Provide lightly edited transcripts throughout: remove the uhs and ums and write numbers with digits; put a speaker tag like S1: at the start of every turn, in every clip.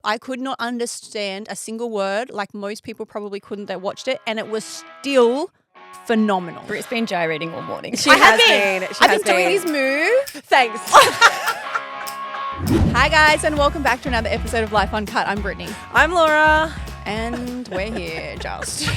S1: I could not understand a single word, like most people probably couldn't that watched it, and it was still phenomenal.
S2: Britt's been gyrating all morning.
S1: I've been doing this move.
S2: Thanks.
S1: Hi guys, and welcome back to another episode of Life Uncut. I'm Brittany.
S2: I'm Laura.
S1: And we're here just.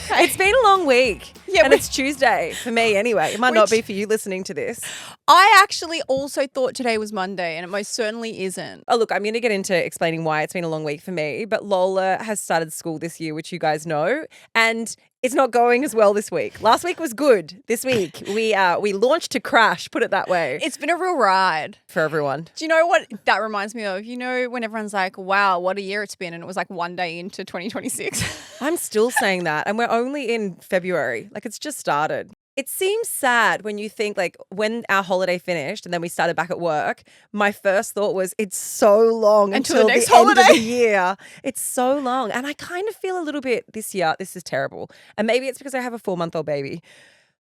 S2: It's been a long week.
S1: Yeah,
S2: and it's Tuesday for me anyway. It might not be for you listening to this.
S1: I actually also thought today was Monday, and it most certainly isn't.
S2: Oh, look, I'm going to get into explaining why it's been a long week for me, but Lola has started school this year, which you guys know, and it's not going as well this week. Last week was good. This week, we launched to crash, put it that way.
S1: It's been a real ride.
S2: For everyone.
S1: Do you know what that reminds me of? You know when everyone's like, wow, what a year it's been, and it was like one day into 2026.
S2: I'm still saying that, and we're only in February. Like, it's just started. It seems sad when you think, like, when our holiday finished and then we started back at work, my first thought was, it's so long until the next holiday. End of the year. It's so long. And I kind of feel a little bit this year, this is terrible. And maybe it's because I have a 4-month-old baby.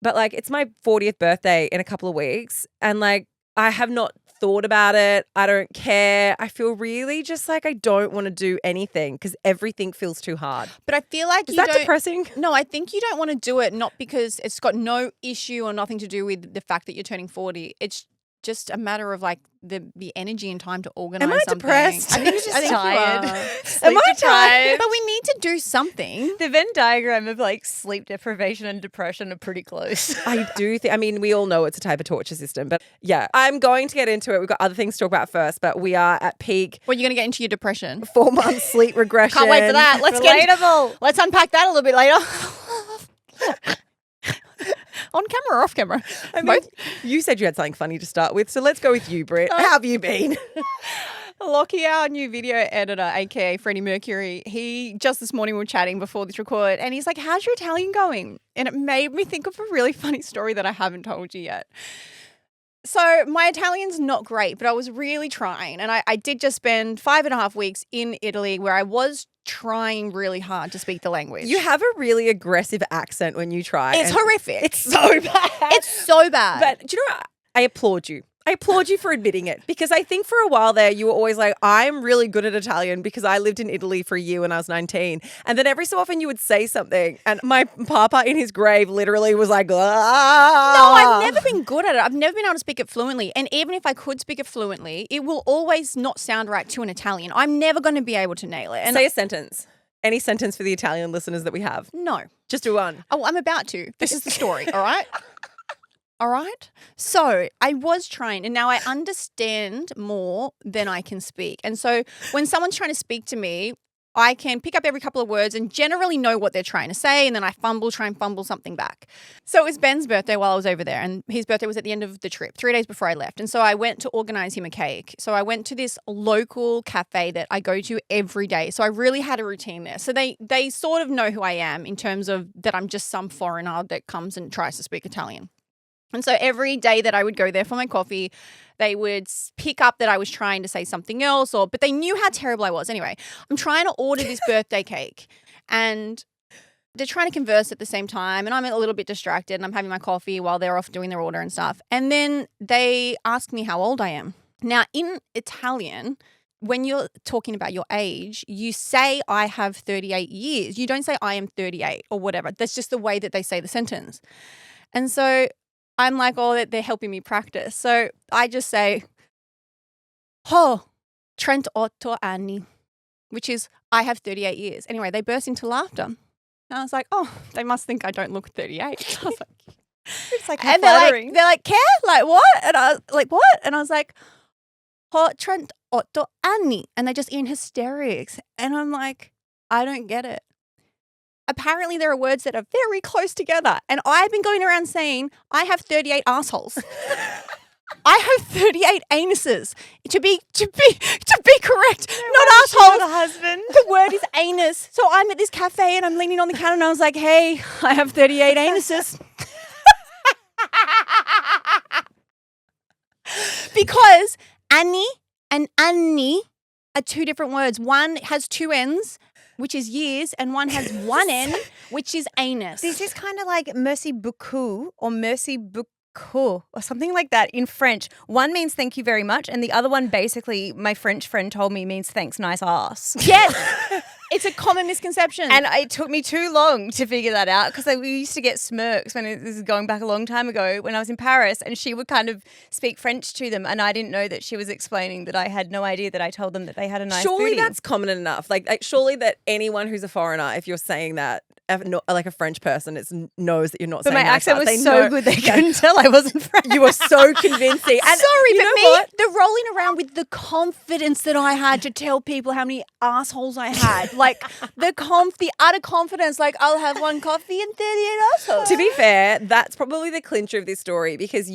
S2: But, like, it's my 40th birthday in a couple of weeks. And, like, I have not thought about it. I don't care. I feel really just like I don't want to do anything because everything feels too hard.
S1: But I feel like
S2: is that depressing?
S1: No, I think you don't want to do it not because it's got no issue or nothing to do with the fact that you're turning 40. It's just a matter of like the energy and time to organize something.
S2: Am I depressed?
S1: I think you're just tired.
S2: Am I tired?
S1: But we need to do something.
S2: The Venn diagram of like sleep deprivation and depression are pretty close. I do think, I mean, we all know it's a type of torture system, but yeah, I'm going to get into it. We've got other things to talk about first, but we are at peak.
S1: Well, you're going to get into your depression.
S2: 4 months sleep regression.
S1: Can't wait for that. Let's unpack that a little bit later. On camera or off camera?
S2: I mean, you said you had something funny to start with, so let's go with you, Britt. How have you been?
S1: Lockie, our new video editor, aka Freddie Mercury, he just this morning we were chatting before this record, and he's like, how's your Italian going? And it made me think of a really funny story that I haven't told you yet. So my Italian's not great, but I was really trying. And I did just spend 5.5 weeks in Italy where I was trying really hard to speak the language.
S2: You have a really aggressive accent when you try.
S1: It's horrific.
S2: It's so bad.
S1: It's so bad.
S2: But do you know what? I applaud you. I applaud you for admitting it because I think for a while there you were always like, I'm really good at Italian because I lived in Italy for a year when I was 19. And then every so often you would say something and my papa in his grave literally was like, ah.
S1: No, I've never been good at it. I've never been able to speak it fluently. And even if I could speak it fluently, it will always not sound right to an Italian. I'm never going to be able to nail it. And
S2: say a sentence. Any sentence for the Italian listeners that we have?
S1: No.
S2: Just do one.
S1: Oh, I'm about to. This is the story, all right? All right. So I was trying, and now I understand more than I can speak. And so when someone's trying to speak to me, I can pick up every couple of words and generally know what they're trying to say. And then I try and fumble something back. So it was Ben's birthday while I was over there. And his birthday was at the end of the trip, 3 days before I left. And so I went to organize him a cake. So I went to this local cafe that I go to every day. So I really had a routine there. So they sort of know who I am in terms of that I'm just some foreigner that comes and tries to speak Italian. And so every day that I would go there for my coffee, they would pick up that I was trying to say something else, but they knew how terrible I was. Anyway, I'm trying to order this birthday cake and they're trying to converse at the same time. And I'm a little bit distracted and I'm having my coffee while they're off doing their order and stuff. And then they ask me how old I am. Now, in Italian, when you're talking about your age, you say I have 38 years. You don't say I am 38 or whatever. That's just the way that they say the sentence. And so I'm like, oh, they're helping me practice. So I just say, 38 anni, which is I have 38 years. Anyway, they burst into laughter. And I was like, oh, they must think I don't look 38. I was like,
S2: it's like
S1: and
S2: flattering.
S1: they're like, care? Like what? And I was like, what? And I was like, 38 anni. And they're just in hysterics. And I'm like, I don't get it. Apparently there are words that are very close together. And I've been going around saying, I have 38 assholes. I have 38 anuses. To be correct, not assholes.
S2: Not a husband.
S1: The word is anus. So I'm at this cafe and I'm leaning on the counter and I was like, hey, I have 38 anuses. Because Annie and Annie are two different words. One has 2 N's, which is years, and one has 1 N, which is anus.
S2: This is kind of like merci beaucoup or merci beaucoup.
S3: cool or something like that in French. One means thank you very much, and the other one basically, my French friend told me, means thanks, nice ass.
S1: Yes. It's a common misconception.
S3: And it took me too long to figure that out because we used to get smirks this is going back a long time ago when I was in Paris, and she would kind of speak French to them, and I didn't know that she was explaining that I had no idea that I told them that they had a nice
S2: Surely
S3: booty.
S2: that's common enough. Like surely that anyone who's a foreigner, if you're saying that, like a French person, knows that you're not
S3: But
S2: saying
S3: my
S2: nice
S3: accent
S2: ass.
S3: was
S2: They
S3: so
S2: know-
S3: good they couldn't tell I wasn't French.
S2: You were so convincing. And
S1: Sorry,
S2: you
S1: but
S2: know
S1: me,
S2: what?
S1: the rolling around with the confidence that I had to tell people how many assholes I had, like the utter confidence, like I'll have one coffee and 38 assholes.
S2: To be fair, that's probably the clincher of this story because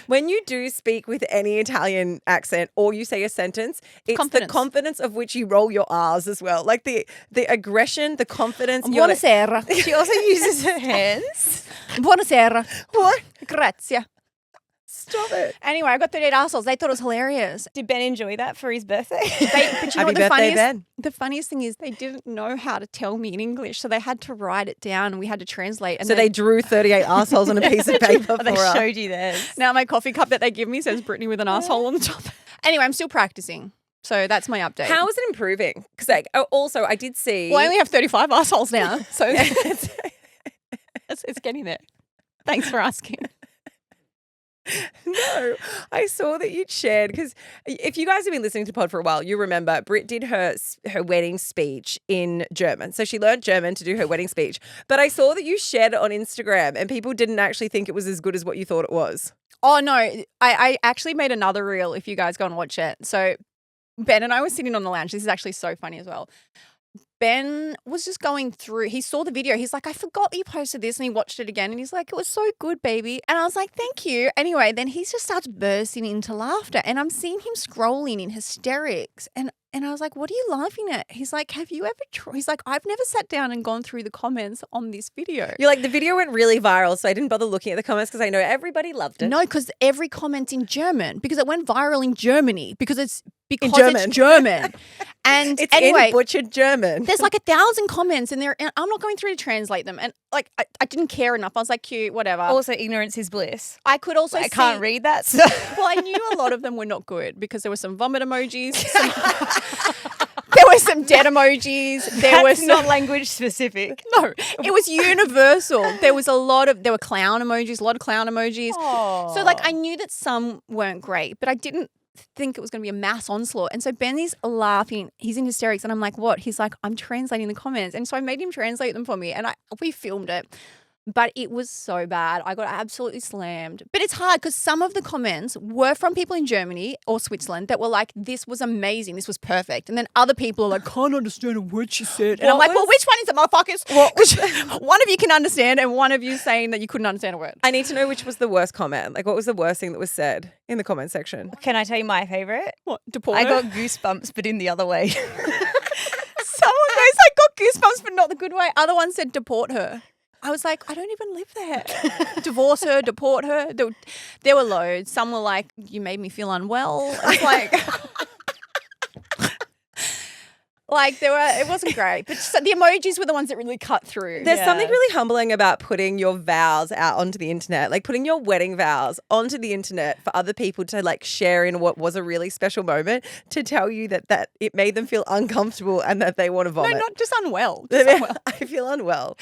S2: when you do speak with any Italian accent or you say a sentence, it's the confidence of which you roll your R's as well. Like the aggression, the confidence.
S1: Buonasera.
S3: She also uses her hands.
S1: Buonasera.
S2: What?
S1: Grazie.
S2: Stop it.
S1: Anyway, I got 38 assholes. They thought it was hilarious.
S3: Did Ben enjoy that for his birthday?
S1: But you know
S2: Happy
S1: what
S2: birthday,
S1: the funniest thing is they didn't know how to tell me in English, so they had to write it down and we had to translate. And
S2: So they drew 38 assholes on a piece of paper
S3: They
S2: for us.
S3: showed you theirs.
S1: now my coffee cup that they give me says Brittany with an asshole on the top. Anyway, I'm still practicing. So that's my update.
S2: How is it improving? Because also I did see.
S1: Well, I only have 35 assholes now, so it's getting there. Thanks for asking.
S2: No, I saw that you'd shared because if you guys have been listening to Pod for a while, you remember Britt did her wedding speech in German. So she learned German to do her wedding speech. But I saw that you shared it on Instagram and people didn't actually think it was as good as what you thought it was.
S1: Oh, no. I actually made another reel if you guys go and watch it. So Ben and I were sitting on the lounge. This is actually so funny as well. Ben was just going through, he saw the video. He's like, I forgot you posted this. And he watched it again. And he's like, it was so good, baby. And I was like, thank you. Anyway, then he just starts bursting into laughter. And I'm seeing him scrolling in hysterics. And I was like, what are you laughing at? He's like, have you ever He's like, I've never sat down and gone through the comments on this video.
S2: You're like, the video went really viral, so I didn't bother looking at the comments because I know everybody loved it.
S1: No, because every comment's in German because it went viral in Germany because it's German. And
S2: It's
S1: anyway,
S2: in butchered German.
S1: there's like 1,000 comments in there and I'm not going through to translate them. And like, I didn't care enough. I was like, cute, whatever.
S3: Also, ignorance is bliss.
S1: I could also
S3: I can't read that. So.
S1: Well, I knew a lot of them were not good because there were some vomit emojis. There were some dead emojis. There
S3: That's
S1: were
S3: not language specific.
S1: No, it was universal. There were clown emojis, a lot of clown emojis. So like I knew that some weren't great, but I didn't think it was going to be a mass onslaught. And so Benny's laughing. He's in hysterics. And I'm like, what? He's like, I'm translating the comments. And so I made him translate them for me. And we filmed it. But it was so bad. I got absolutely slammed. But it's hard because some of the comments were from people in Germany or Switzerland that were like, this was amazing. This was perfect. And then other people are like, can't understand a word she said. And I'm like, well, which one is it, motherfuckers? One of you can understand and one of you saying that you couldn't understand a word.
S2: I need to know which was the worst comment. Like, what was the worst thing that was said in the comment section?
S3: Can I tell you my favourite?
S1: What? Deport
S3: I
S1: her?
S3: got goosebumps, but in the other way.
S1: Someone goes, I got goosebumps, but not the good way. Other one said, deport her. I was like, I don't even live there. Divorce her, deport her. There were loads. Some were like, you made me feel unwell. I was like, it wasn't great. But the emojis were the ones that really cut through.
S2: There's something really humbling about putting your vows out onto the internet, like putting your wedding vows onto the internet for other people to like share in what was a really special moment to tell you that it made them feel uncomfortable and that they want to vomit.
S1: No, not just unwell. Just unwell.
S2: I feel unwell.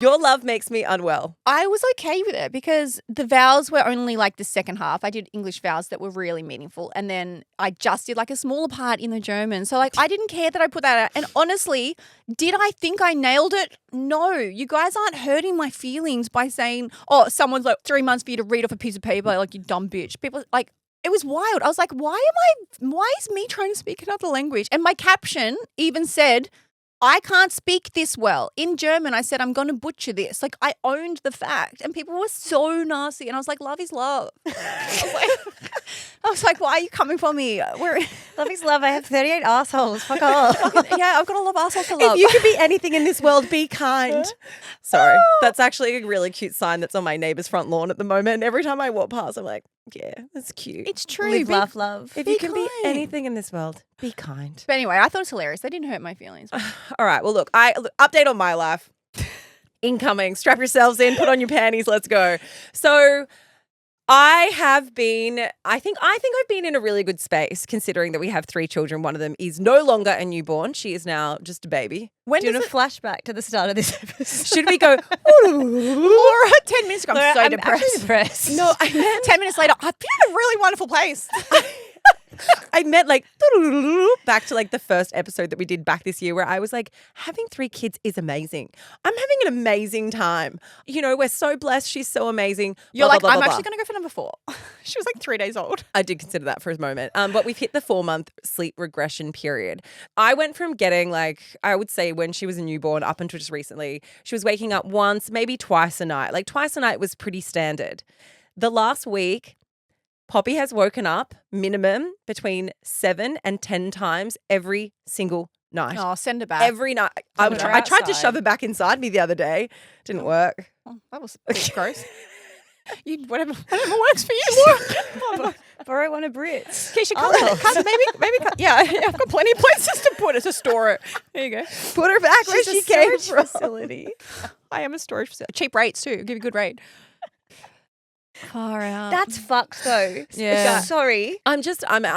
S2: Your love makes me unwell.
S1: I was okay with it because the vows were only like the second half. I did English vows that were really meaningful. And then I just did like a smaller part in the German. So like I didn't care that I put that out. And honestly, did I think I nailed it? No. You guys aren't hurting my feelings by saying, oh, someone's like 3 months for you to read off a piece of paper like you dumb bitch. People like, it was wild. I was like, why is me trying to speak another language? And my caption even said, I can't speak this well. In German, I said, I'm going to butcher this. Like, I owned the fact. And people were so nasty. And I was like, love is love. I was like, why are you coming for me?
S3: Love is love. I have 38 assholes. Fuck off.
S1: Yeah, I've got a lot of assholes to love.
S2: If you could be anything in this world, be kind. Sorry. That's actually a really cute sign that's on my neighbour's front lawn at the moment. And every time I walk past, I'm like, yeah, that's cute.
S1: It's true.
S3: Live, laugh, love.
S2: If
S1: be
S2: you can be
S1: kind.
S2: anything in this world, be kind.
S1: But anyway, I thought it was hilarious. They didn't hurt my feelings.
S2: All right. Well, look, update on my life. Incoming. Strap yourselves in. Put on your panties. Let's go. So I think I've been in a really good space considering that we have 3 children. One of them is no longer a newborn. She is now just a baby.
S3: When doing a flashback to the start of this episode?
S2: Should we go,
S1: Laura, 10 minutes ago, I'm so depressed.
S2: No, I meant
S1: 10 minutes later, I've been in a really wonderful place.
S2: I meant like back to like the first episode that we did back this year where I was like, having 3 kids is amazing. I'm having an amazing time. You know, we're so blessed. She's so amazing.
S1: You're
S2: blah,
S1: like,
S2: blah, blah,
S1: I'm
S2: blah,
S1: actually
S2: blah.
S1: going to go for number 4. She was like 3 days old.
S2: I did consider that for a moment. But we've hit the 4-month sleep regression period. I went from getting like, I would say when she was a newborn up until just recently, she was waking up once, maybe twice a night. Like twice a night was pretty standard. The last week, Poppy has woken up minimum between 7 and 10 times every single night.
S1: Oh, send her back.
S2: Every night. I tried to shove her back inside me the other day. Didn't work.
S1: Oh, that was gross. Whatever works for you.
S3: Borrow one of Britt's.
S1: Keeshia, maybe cut. Yeah, I've got plenty of places to put it, to store it. There you go.
S2: Put her back where she came from.
S3: Facility.
S1: I am a storage facility. Cheap rates too. I'll give you a good rate. Far out.
S3: That's fucked though.
S2: Yeah.
S3: Sorry.
S2: I'm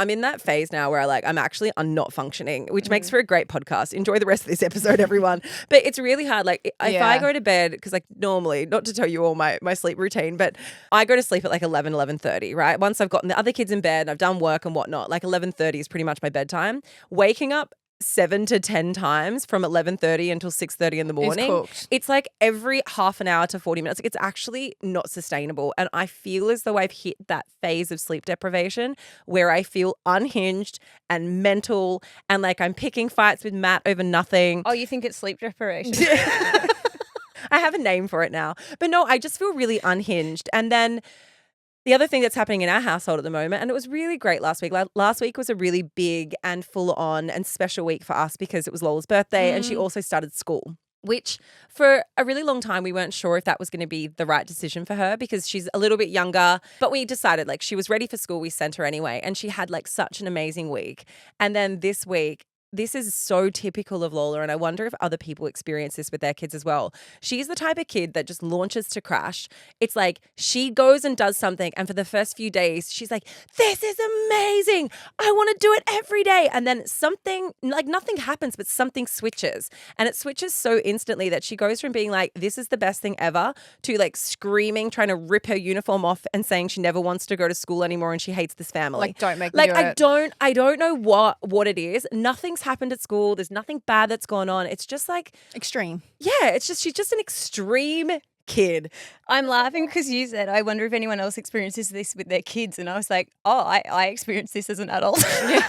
S2: in that phase now where I'm not functioning, which makes for a great podcast. Enjoy the rest of this episode, everyone. But it's really hard. Like if I go to bed, because like normally, not to tell you all my sleep routine, but I go to sleep at like 11:30, right? Once I've gotten the other kids in bed, I've done work and whatnot, like 11:30 is pretty much my bedtime. Waking up 7 to 10 times from 11:30 until 6:30 in the morning. It's like every half an hour to 40 minutes. It's actually not sustainable. And I feel as though I've hit that phase of sleep deprivation where I feel unhinged and mental and like I'm picking fights with Matt over nothing.
S3: Oh, you think it's sleep deprivation?
S2: I have a name for it now. But no, I just feel really unhinged. And then the other thing that's happening in our household at the moment, and it was really great last week. Last week was a really big and full on and special week for us because it was Lola's birthday and she also started school, which for a really long time we weren't sure if that was going to be the right decision for her because she's a little bit younger. But we decided like she was ready for school. We sent her anyway and she had like such an amazing week. And then this week, this is so typical of Lola, and I wonder if other people experience this with their kids as well. She's the type of kid that just launches to crash. It's like she goes and does something, and for the first few days, she's like, this is amazing. I want to do it every day. And then something, like nothing happens, but something switches. And it switches so instantly that she goes from being like, this is the best thing ever, to like screaming, trying to rip her uniform off and saying she never wants to go to school anymore and she hates this family.
S1: Like, don't make me do it.
S2: I don't know what it is. Nothing's happened at school. There's nothing bad that's gone on. It's just like
S1: extreme.
S2: Yeah, it's just she's just an extreme kid.
S3: I'm laughing because you said, I wonder if anyone else experiences this with their kids. And I was like, oh, I experienced this as an adult.
S1: Yeah.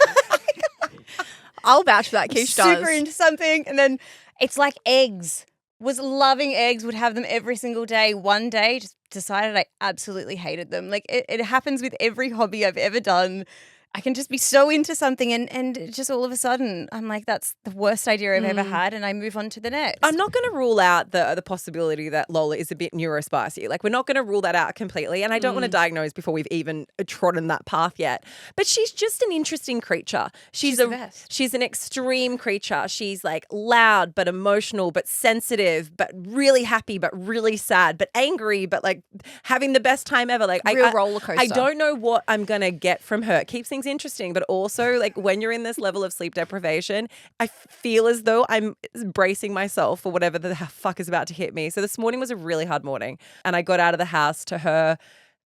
S1: I'll vouch for that. Keish does.
S3: Super into something. And then it's like eggs. Was loving eggs, would have them every single day. One day just decided I absolutely hated them. Like it happens with every hobby I've ever done. I can just be so into something and just all of a sudden I'm like, that's the worst idea I've ever had, and I move on to the next.
S2: I'm not going to rule out the possibility that Lola is a bit neurospicy. Like, we're not going to rule that out completely, and I don't want to diagnose before we've even trodden that path yet. But she's just an interesting creature. She's
S3: the best.
S2: She's an extreme creature. She's like loud but emotional but sensitive but really happy but really sad but angry but like having the best time ever. Like
S1: real roller coaster.
S2: I don't know what I'm going to get from her. It keeps things interesting, but also like when you're in this level of sleep deprivation, I feel as though I'm bracing myself for whatever the fuck is about to hit me. So this morning was a really hard morning, and I got out of the house to her,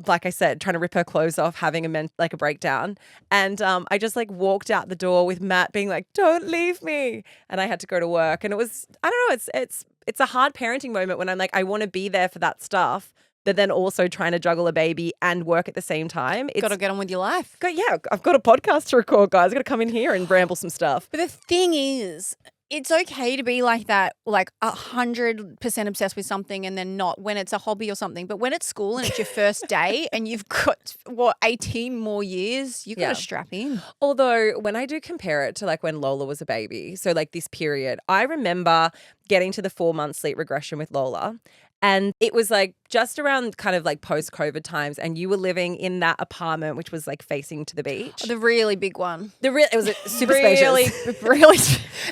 S2: like I said, trying to rip her clothes off, having a breakdown. And I just like walked out the door with Matt being like, don't leave me. And I had to go to work. And it was, I don't know, it's a hard parenting moment when I'm like, I want to be there for that stuff, but then also trying to juggle a baby and work at the same time.
S1: Got to get on with your life.
S2: I've got a podcast to record, guys. I've got to come in here and ramble some stuff.
S1: But the thing is, it's okay to be like that, like 100% obsessed with something and then not when it's a hobby or something. But when it's school and it's your first day and you've got, 18 more years, you've got to strap in.
S2: Although when I do compare it to like when Lola was a baby, so like this period, I remember getting to the 4-month sleep regression with Lola. And it was like just around kind of like post-COVID times, and you were living in that apartment which was like facing to the beach.
S1: The really big one.
S2: It was super spacious.
S1: Really.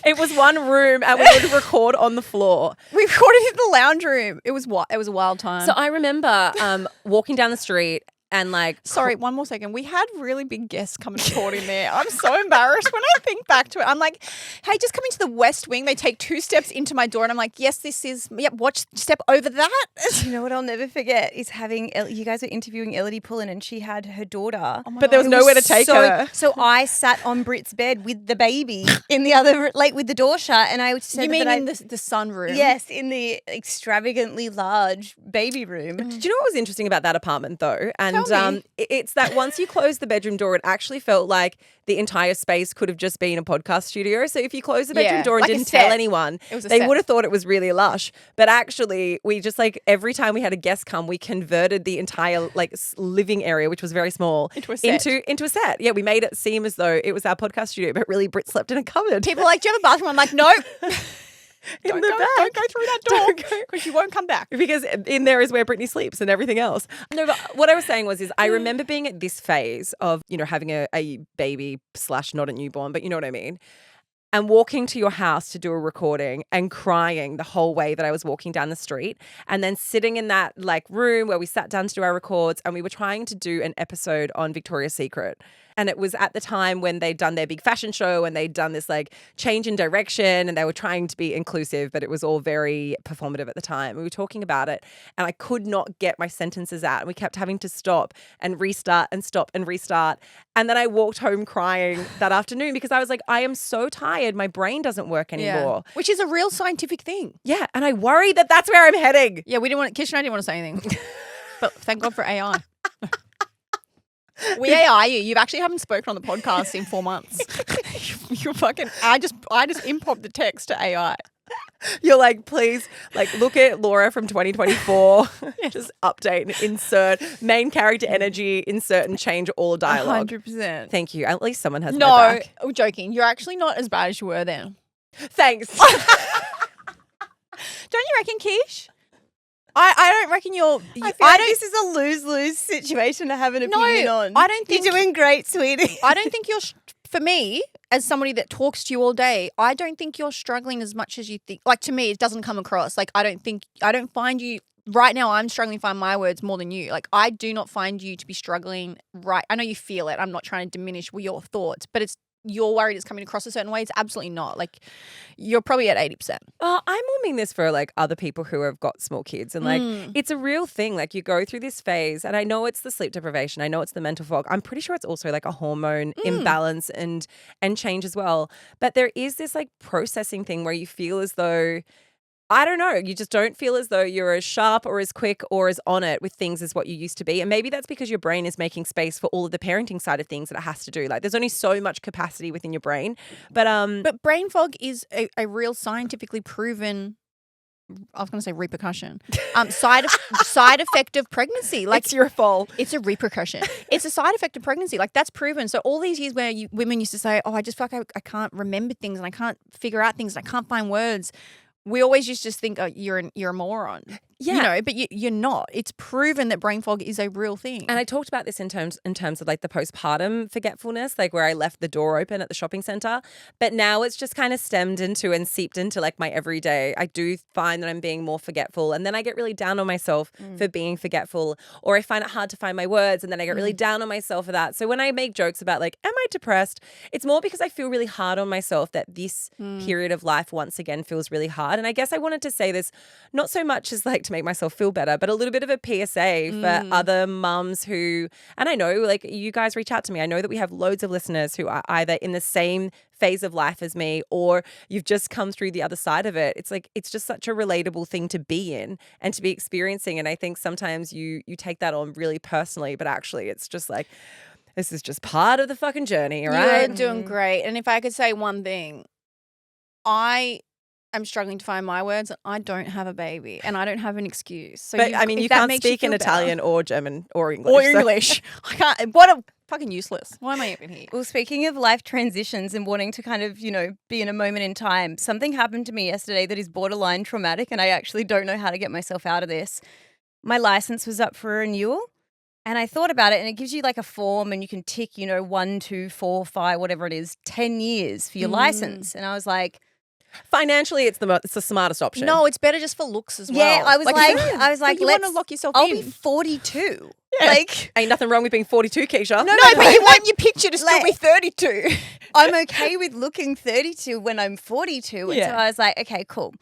S2: It was one room, and we would record on the floor.
S1: We recorded in the lounge room. It was a wild time.
S2: So I remember walking down the street and like
S1: Sorry, one more second. We had really big guests come and report in there. I'm so embarrassed when I think back to it. I'm like, hey, just come into the West Wing. They take 2 steps into my door and I'm like, yes, this is, watch, step over that.
S3: You know what I'll never forget is having, you guys were interviewing Elodie Pullen and she had her daughter.
S1: Oh my
S2: but there was
S1: God.
S2: nowhere to take her.
S3: So I sat on Britt's bed with the baby in the other, like with the door shut, and I said
S1: You mean
S3: that
S1: in the sunroom?
S3: Yes, in the extravagantly large baby room.
S2: Do you know what was interesting about that apartment though? And
S1: Tell me.
S2: it's that once you close the bedroom door, it actually felt like the entire space could have just been a podcast studio. So if you close the bedroom
S1: Yeah,
S2: door and
S1: like a
S2: didn't tell
S1: set.
S2: anyone,
S1: It was a
S2: they
S1: set.
S2: would have thought it was really lush. But actually, we just like every time we had a guest come, we converted the entire like living area, which was very small,
S1: Into a set.
S2: into a set. Yeah, we made it seem as though it was our podcast studio, but really Britt slept in a cupboard.
S1: People are like, do you have a bathroom? I'm like, nope.
S2: in
S1: Don't
S2: the
S1: go,
S2: back.
S1: don't go through that door because you won't come back.
S2: Because in there is where Brittany sleeps and everything else. No, but what I was saying was I remember being at this phase of, having a baby / not a newborn, but you know what I mean? And walking to your house to do a recording and crying the whole way that I was walking down the street, and then sitting in that like room where we sat down to do our records and we were trying to do an episode on Victoria's Secret. And it was at the time when they'd done their big fashion show and they'd done this like change in direction and they were trying to be inclusive, but it was all very performative at the time. We were talking about it and I could not get my sentences out. And we kept having to stop and restart and stop and restart. And then I walked home crying that afternoon because I was like, I am so tired. My brain doesn't work anymore.
S1: Which is a real scientific thing.
S2: Yeah. And I worry that that's where I'm heading.
S1: Yeah, we didn't want Keeshia and I didn't want to say anything. But thank God for AI. We AI you. You actually haven't spoken on the podcast in 4 months. You're fucking. I just import the text to AI.
S2: You're like, please, like, look at Laura from 2024. Just update and insert main character energy, insert and change all dialogue.
S1: 100%.
S2: Thank you. At least someone has my
S1: No,
S2: back.
S1: I'm joking. You're actually not as bad as you were then.
S2: Thanks.
S1: Don't you reckon, Keish? I don't reckon you're.
S3: I feel like this is a lose-lose situation to have an opinion on.
S1: I don't think
S3: you're doing great, sweetie.
S1: I don't think you're. For me, as somebody that talks to you all day, I don't think you're struggling as much as you think. Like, to me, it doesn't come across. Like, I don't find you. Right now, I'm struggling to find my words more than you. Like, I do not find you to be struggling. Right, I know you feel it. I'm not trying to diminish your thoughts, but you're worried it's coming across a certain way. It's absolutely not. Like, you're probably at 80%.
S2: Well, I'm more meaning this for like other people who have got small kids, and like it's a real thing. Like you go through this phase, and I know it's the sleep deprivation, I know it's the mental fog. I'm pretty sure it's also like a hormone imbalance and change as well. But there is this like processing thing where you feel as though, I don't know, you just don't feel as though you're as sharp or as quick or as on it with things as what you used to be. And maybe that's because your brain is making space for all of the parenting side of things that it has to do. Like there's only so much capacity within your brain. But
S1: brain fog is a real scientifically proven, I was going to say repercussion, side effect of pregnancy. Like
S2: it's your fault.
S1: It's a repercussion. It's a side effect of pregnancy. Like that's proven. So all these years where women used to say, oh, I just feel like I can't remember things and I can't figure out things and I can't find words. We always used to just think, oh, you're a moron.
S2: Yeah.
S1: You know, but you're not. It's proven that brain fog is a real thing.
S2: And I talked about this in terms of like the postpartum forgetfulness, like where I left the door open at the shopping center. But now it's just kind of stemmed into and seeped into like my everyday. I do find that I'm being more forgetful. And then I get really down on myself for being forgetful, or I find it hard to find my words. And then I get really down on myself for that. So when I make jokes about like, am I depressed? It's more because I feel really hard on myself that this period of life once again feels really hard. And I guess I wanted to say this not so much as like to make myself feel better, but a little bit of a PSA for other mums who, and I know like you guys reach out to me. I know that we have loads of listeners who are either in the same phase of life as me, or you've just come through the other side of it. It's like, it's just such a relatable thing to be in and to be experiencing. And I think sometimes you take that on really personally, but actually it's just like, this is just part of the fucking journey, right?
S1: You're doing great. And if I could say one thing, I'm struggling to find my words. I don't have a baby and I don't have an excuse. So
S2: but I mean, you can't speak in Italian or German or English.
S1: Or English. I can't. What a fucking useless. Why am I even here?
S3: Well, speaking of life transitions and wanting to kind of, be in a moment in time, something happened to me yesterday that is borderline traumatic, and I actually don't know how to get myself out of this. My license was up for renewal. And I thought about it, and it gives you like a form and you can tick, 1, 2, 4, 5, whatever it is, 10 years for your license. And I was like,
S2: financially, it's the smartest option.
S1: No, it's better just for looks as well.
S3: Yeah, I was like,
S1: you want to lock yourself
S3: I'll
S1: in.
S3: be 42. Like,
S2: Ain't nothing wrong with being 42, Keeshia.
S1: No, but you want your picture to still be 32.
S3: I'm okay with looking 32 when I'm 42. And so I was like, okay, cool.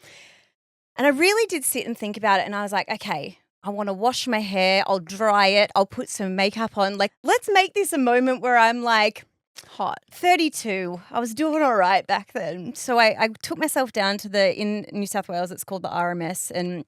S3: And I really did sit and think about it. And I was like, okay, I want to wash my hair. I'll dry it. I'll put some makeup on. Like, let's make this a moment where I'm like,
S1: Hot.
S3: 32. I was doing all right back then. So I took myself down to in New South Wales, it's called the RMS, and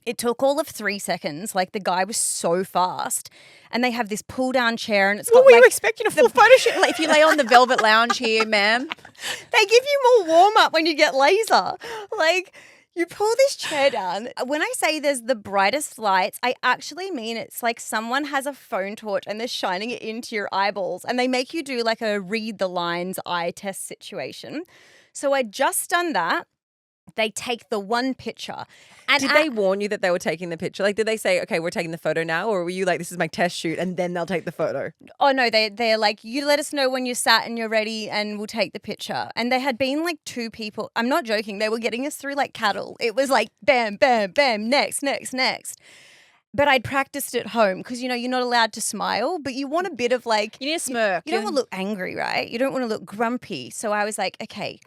S3: it took all of 3 seconds. Like, the guy was so fast. And they have this pull-down chair, and it's got
S1: What were you expecting? A full photo shoot? Like, if you lay on the velvet lounge here, ma'am.
S3: They give you more warm-up when you get laser. Like, you pull this chair down. When I say there's the brightest lights, I actually mean it's like someone has a phone torch and they're shining it into your eyeballs, and they make you do like a read the lines eye test situation. So I'd just done that. They take the one picture. And
S2: Did they warn you that they were taking the picture? Like, did they say, okay, we're taking the photo now? Or were you like, this is my test shoot, and then they'll take the photo?
S3: Oh, no, they're like, you let us know when you're sat and you're ready and we'll take the picture. And they had been like 2 people. I'm not joking. They were getting us through like cattle. It was like, bam, bam, bam, next. But I'd practiced at home because, you're not allowed to smile, but you want a bit of like.
S1: You need a smirk.
S3: You don't want to look angry, right? You don't want to look grumpy. So I was like, okay.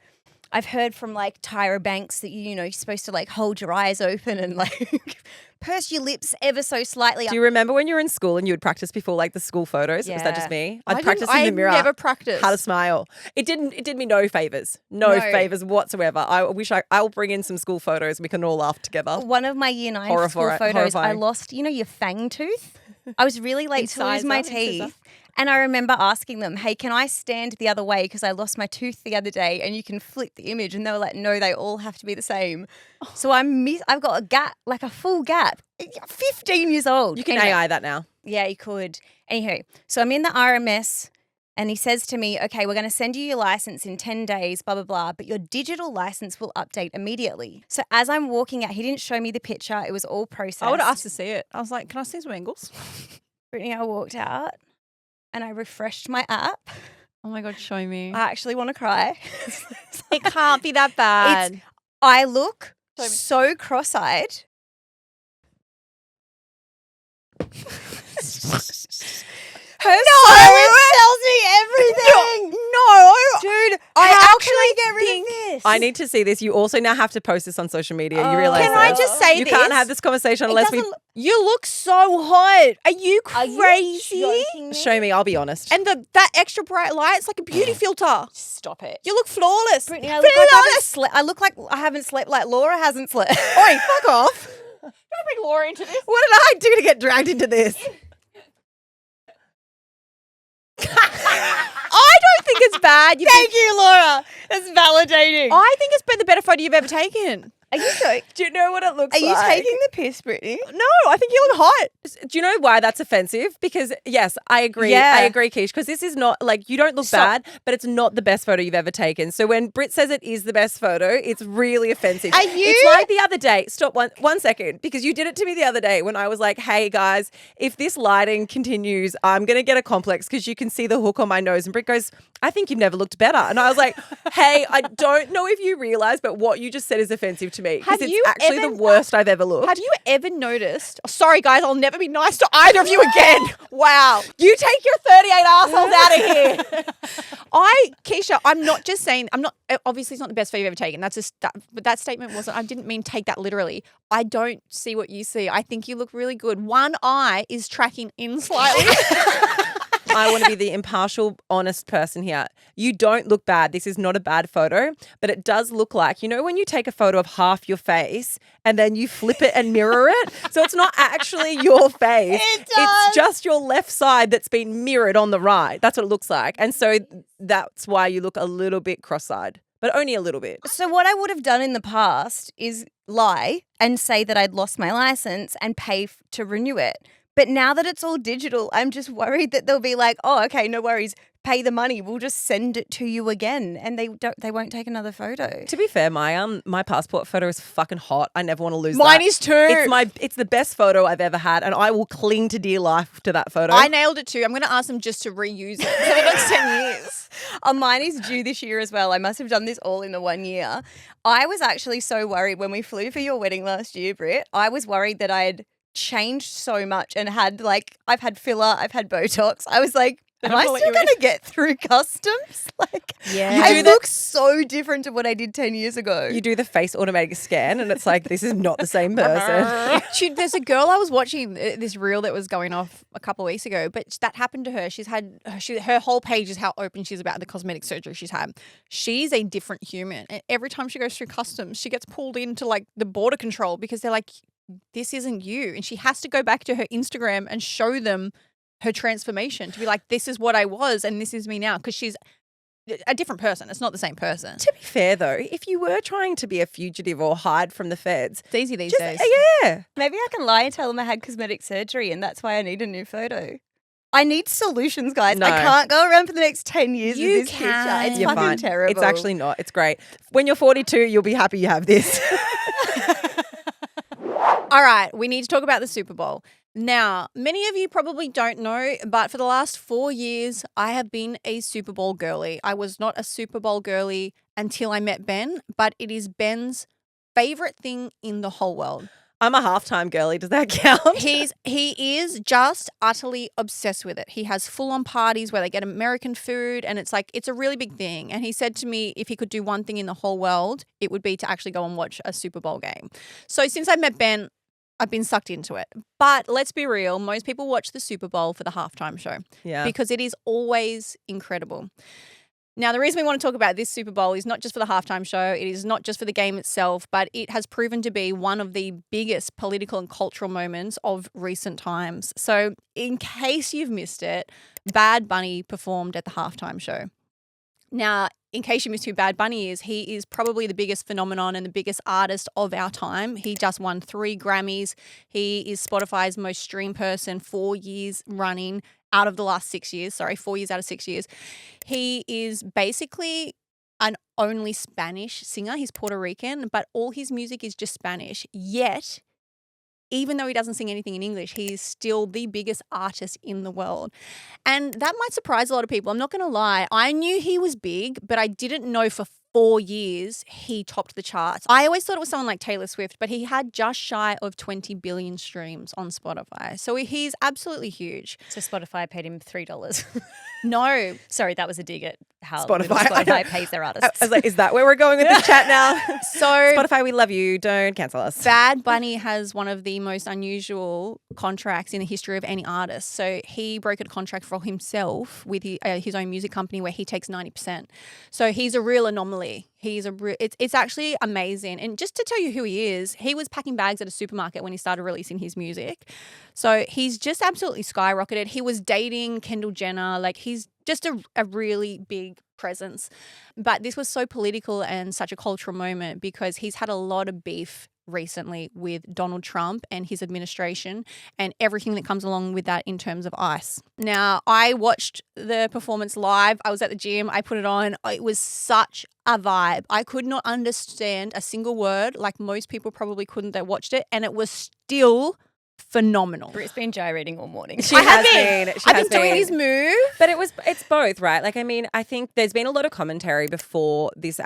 S3: I've heard from like Tyra Banks that you're supposed to like hold your eyes open and like purse your lips ever so slightly.
S2: Do you remember when you were in school and you would practice before like the school photos? Was that just me? I'd practice in the mirror.
S1: I never practiced
S2: how to smile. It did me no favors. No favors whatsoever. I wish I'll bring in some school photos. We can all laugh together.
S3: One of my year 9 school photos, horrifying. I lost, your fang tooth. I was really late to lose my teeth. And I remember asking them, hey, can I stand the other way because I lost my tooth the other day, and you can flip the image? And they were like, no, they all have to be the same. So I've got a gap, like a full gap. 15 years old.
S2: You can AI that now.
S3: Yeah, you could. Anywho, so I'm in the RMS and he says to me, okay, we're going to send you your license in 10 days, blah, blah, blah, but your digital license will update immediately. So as I'm walking out, he didn't show me the picture. It was all processed.
S1: I would have asked to see it. I was like, can I see some angles?
S3: Brittany, I walked out. And I refreshed my app.
S1: Oh my God, show me.
S3: I actually want to cry.
S1: It can't be that bad.
S3: I look so cross-eyed. Her silence tells me everything.
S1: No.
S3: Dude,
S1: How
S3: can I get rid of this?
S2: I need to see this. You also now have to post this on social media. You realize
S1: Can
S2: that?
S1: I just say
S2: you
S1: this?
S2: can't have this conversation unless we.
S1: You look so hot. Are you crazy?
S2: Show me. I'll be honest.
S1: And that extra bright light, it's like a beauty filter.
S3: Stop it.
S1: You look flawless.
S3: Brittany, I look like I haven't slept like Laura hasn't slept.
S2: Oi, fuck off.
S1: Don't bring Laura into this.
S2: What did I do to get dragged into this?
S1: I don't think it's bad.
S3: Thank you, Laura. That's validating.
S1: I think it's been the better photo you've ever taken.
S3: Are you joking?
S2: Do you know what it looks
S3: Are
S2: like?
S3: you taking the piss, Brittany?
S1: No, I think you look hot.
S2: Do you know why that's offensive? Because yes, I agree.
S3: Yeah.
S2: I agree, Keish, because this is not like you don't look bad, but it's not the best photo you've ever taken. So when Britt says it is the best photo, it's really offensive.
S1: Are you?
S2: It's like the other day. Stop one second, because you did it to me the other day when I was like, "Hey guys, if this lighting continues, I'm gonna get a complex because you can see the hook on my nose." And Britt goes, "I think you've never looked better." And I was like, "Hey, I don't know if you realize, but what you just said is offensive to me because it's actually the worst I've ever looked."
S1: Have you ever noticed? Oh, sorry, guys, I'll never be nice to either of you again. Wow.
S2: You take your 38 assholes out of here.
S1: Keeshia, I'm not just saying, obviously it's not the best photo you've ever taken. But that statement wasn't, I didn't mean take that literally. I don't see what you see. I think you look really good. One eye is tracking in slightly.
S2: I want to be the impartial, honest person here. You don't look bad. This is not a bad photo, but it does look like, when you take a photo of half your face and then you flip it and mirror it. So it's not actually your face. It's just your left side that's been mirrored on the right. That's what it looks like. And so that's why you look a little bit cross-eyed, but only a little bit.
S3: So what I would have done in the past is lie and say that I'd lost my license and pay to renew it. But now that it's all digital, I'm just worried that they'll be like, oh, okay, no worries. Pay the money. We'll just send it to you again. And they won't take another photo.
S2: To be fair, my passport photo is fucking hot. I never want to lose
S1: Mine
S2: that.
S1: is too.
S2: It's the best photo I've ever had, and I will cling to dear life to that photo.
S1: I nailed it too. I'm going to ask them just to reuse it for the next 10 years.
S3: Mine is due this year as well. I must have done this all in the 1 year. I was actually so worried when we flew for your wedding last year, Britt. I was worried that I'd changed so much and had like, I've had filler, I've had Botox. I was like, am I
S1: know what
S3: still
S1: you
S3: going to get through customs? Like,
S2: Yeah. You
S3: I
S2: do that-
S3: look so different to what I did 10 years ago.
S2: You do the face automatic scan and it's like, this is not the same person.
S1: There's a girl I was watching this reel that was going off a couple of weeks ago, but that happened to her. Her whole page is how open she's about the cosmetic surgery she's had. She's a different human, and every time she goes through customs, she gets pulled into like the border control because they're like, "This isn't you," and she has to go back to her Instagram and show them her transformation to be like, "This is what I was, and this is me now," because she's a different person. It's not the same person.
S2: To be fair, though, if you were trying to be a fugitive or hide from the feds,
S1: It's easy these
S2: just,
S1: days.
S2: yeah.
S3: Maybe I can lie and tell them I had cosmetic surgery and that's why I need a new photo. I need solutions, guys.
S2: No.
S3: I can't go around for the next 10 years
S1: You
S3: with this picture.
S1: can.
S3: It's
S2: You're
S3: fucking
S2: fine.
S3: terrible.
S2: It's actually not. It's great. When you're 42, you'll be happy you have this.
S1: All right, we need to talk about the Super Bowl. Now, many of you probably don't know, but for the last 4 years, I have been a Super Bowl girly. I was not a Super Bowl girly until I met Ben, but it is Ben's favorite thing in the whole world.
S2: I'm a halftime girly. Does that count?
S1: He is just utterly obsessed with it. He has full-on parties where they get American food, and it's a really big thing. And he said to me, if he could do one thing in the whole world, it would be to actually go and watch a Super Bowl game. So since I met Ben, I've been sucked into it. But let's be real, most people watch the Super Bowl for the halftime show
S2: Yeah.
S1: because it is always incredible. Now, the reason we want to talk about this Super Bowl is not just for the halftime show. It is not just for the game itself, but it has proven to be one of the biggest political and cultural moments of recent times. So in case you've missed it, Bad Bunny performed at the halftime show. Now, in case you missed who Bad Bunny is, he is probably the biggest phenomenon and the biggest artist of our time. He just won 3 Grammys. He is Spotify's most streamed person 4 years running out of the last 6 years. 4 years out of 6 years. He is basically an only Spanish singer. He's Puerto Rican, but all his music is just Spanish. Yet, even though he doesn't sing anything in English, he is still the biggest artist in the world. And that might surprise a lot of people. I'm not going to lie. I knew he was big, but I didn't know for 4 years he topped the charts. I always thought it was someone like Taylor Swift, but he had just shy of 20 billion streams on Spotify. So he's absolutely huge.
S3: So Spotify paid him $3.
S1: No.
S3: Sorry, that was a dig at how
S2: Spotify.
S3: little Spotify pays their
S2: I
S3: artists.
S2: was like, is that where we're going with this chat now?
S1: So
S2: Spotify, we love you. Don't cancel us.
S1: Bad Bunny has one of the most unusual contracts in the history of any artist. So he broke a contract for himself with his own music company where he takes 90%. So he's a real anomaly. It's actually amazing. And just to tell you who he was packing bags at a supermarket when he started releasing his music. So he's just absolutely skyrocketed. He was dating Kendall Jenner. Like he's just a really big presence. But this was so political and such a cultural moment because he's had a lot of beef recently with Donald Trump and his administration and everything that comes along with that in terms of ICE. Now, I watched the performance live. I was at the gym. I put it on. It was such a vibe. I could not understand a single word like most people probably couldn't that watched it, and it was still phenomenal.
S3: Britt's been gyrating all morning.
S1: I've been doing his move.
S2: But it's both, right? Like, I mean, I think there's been a lot of commentary before this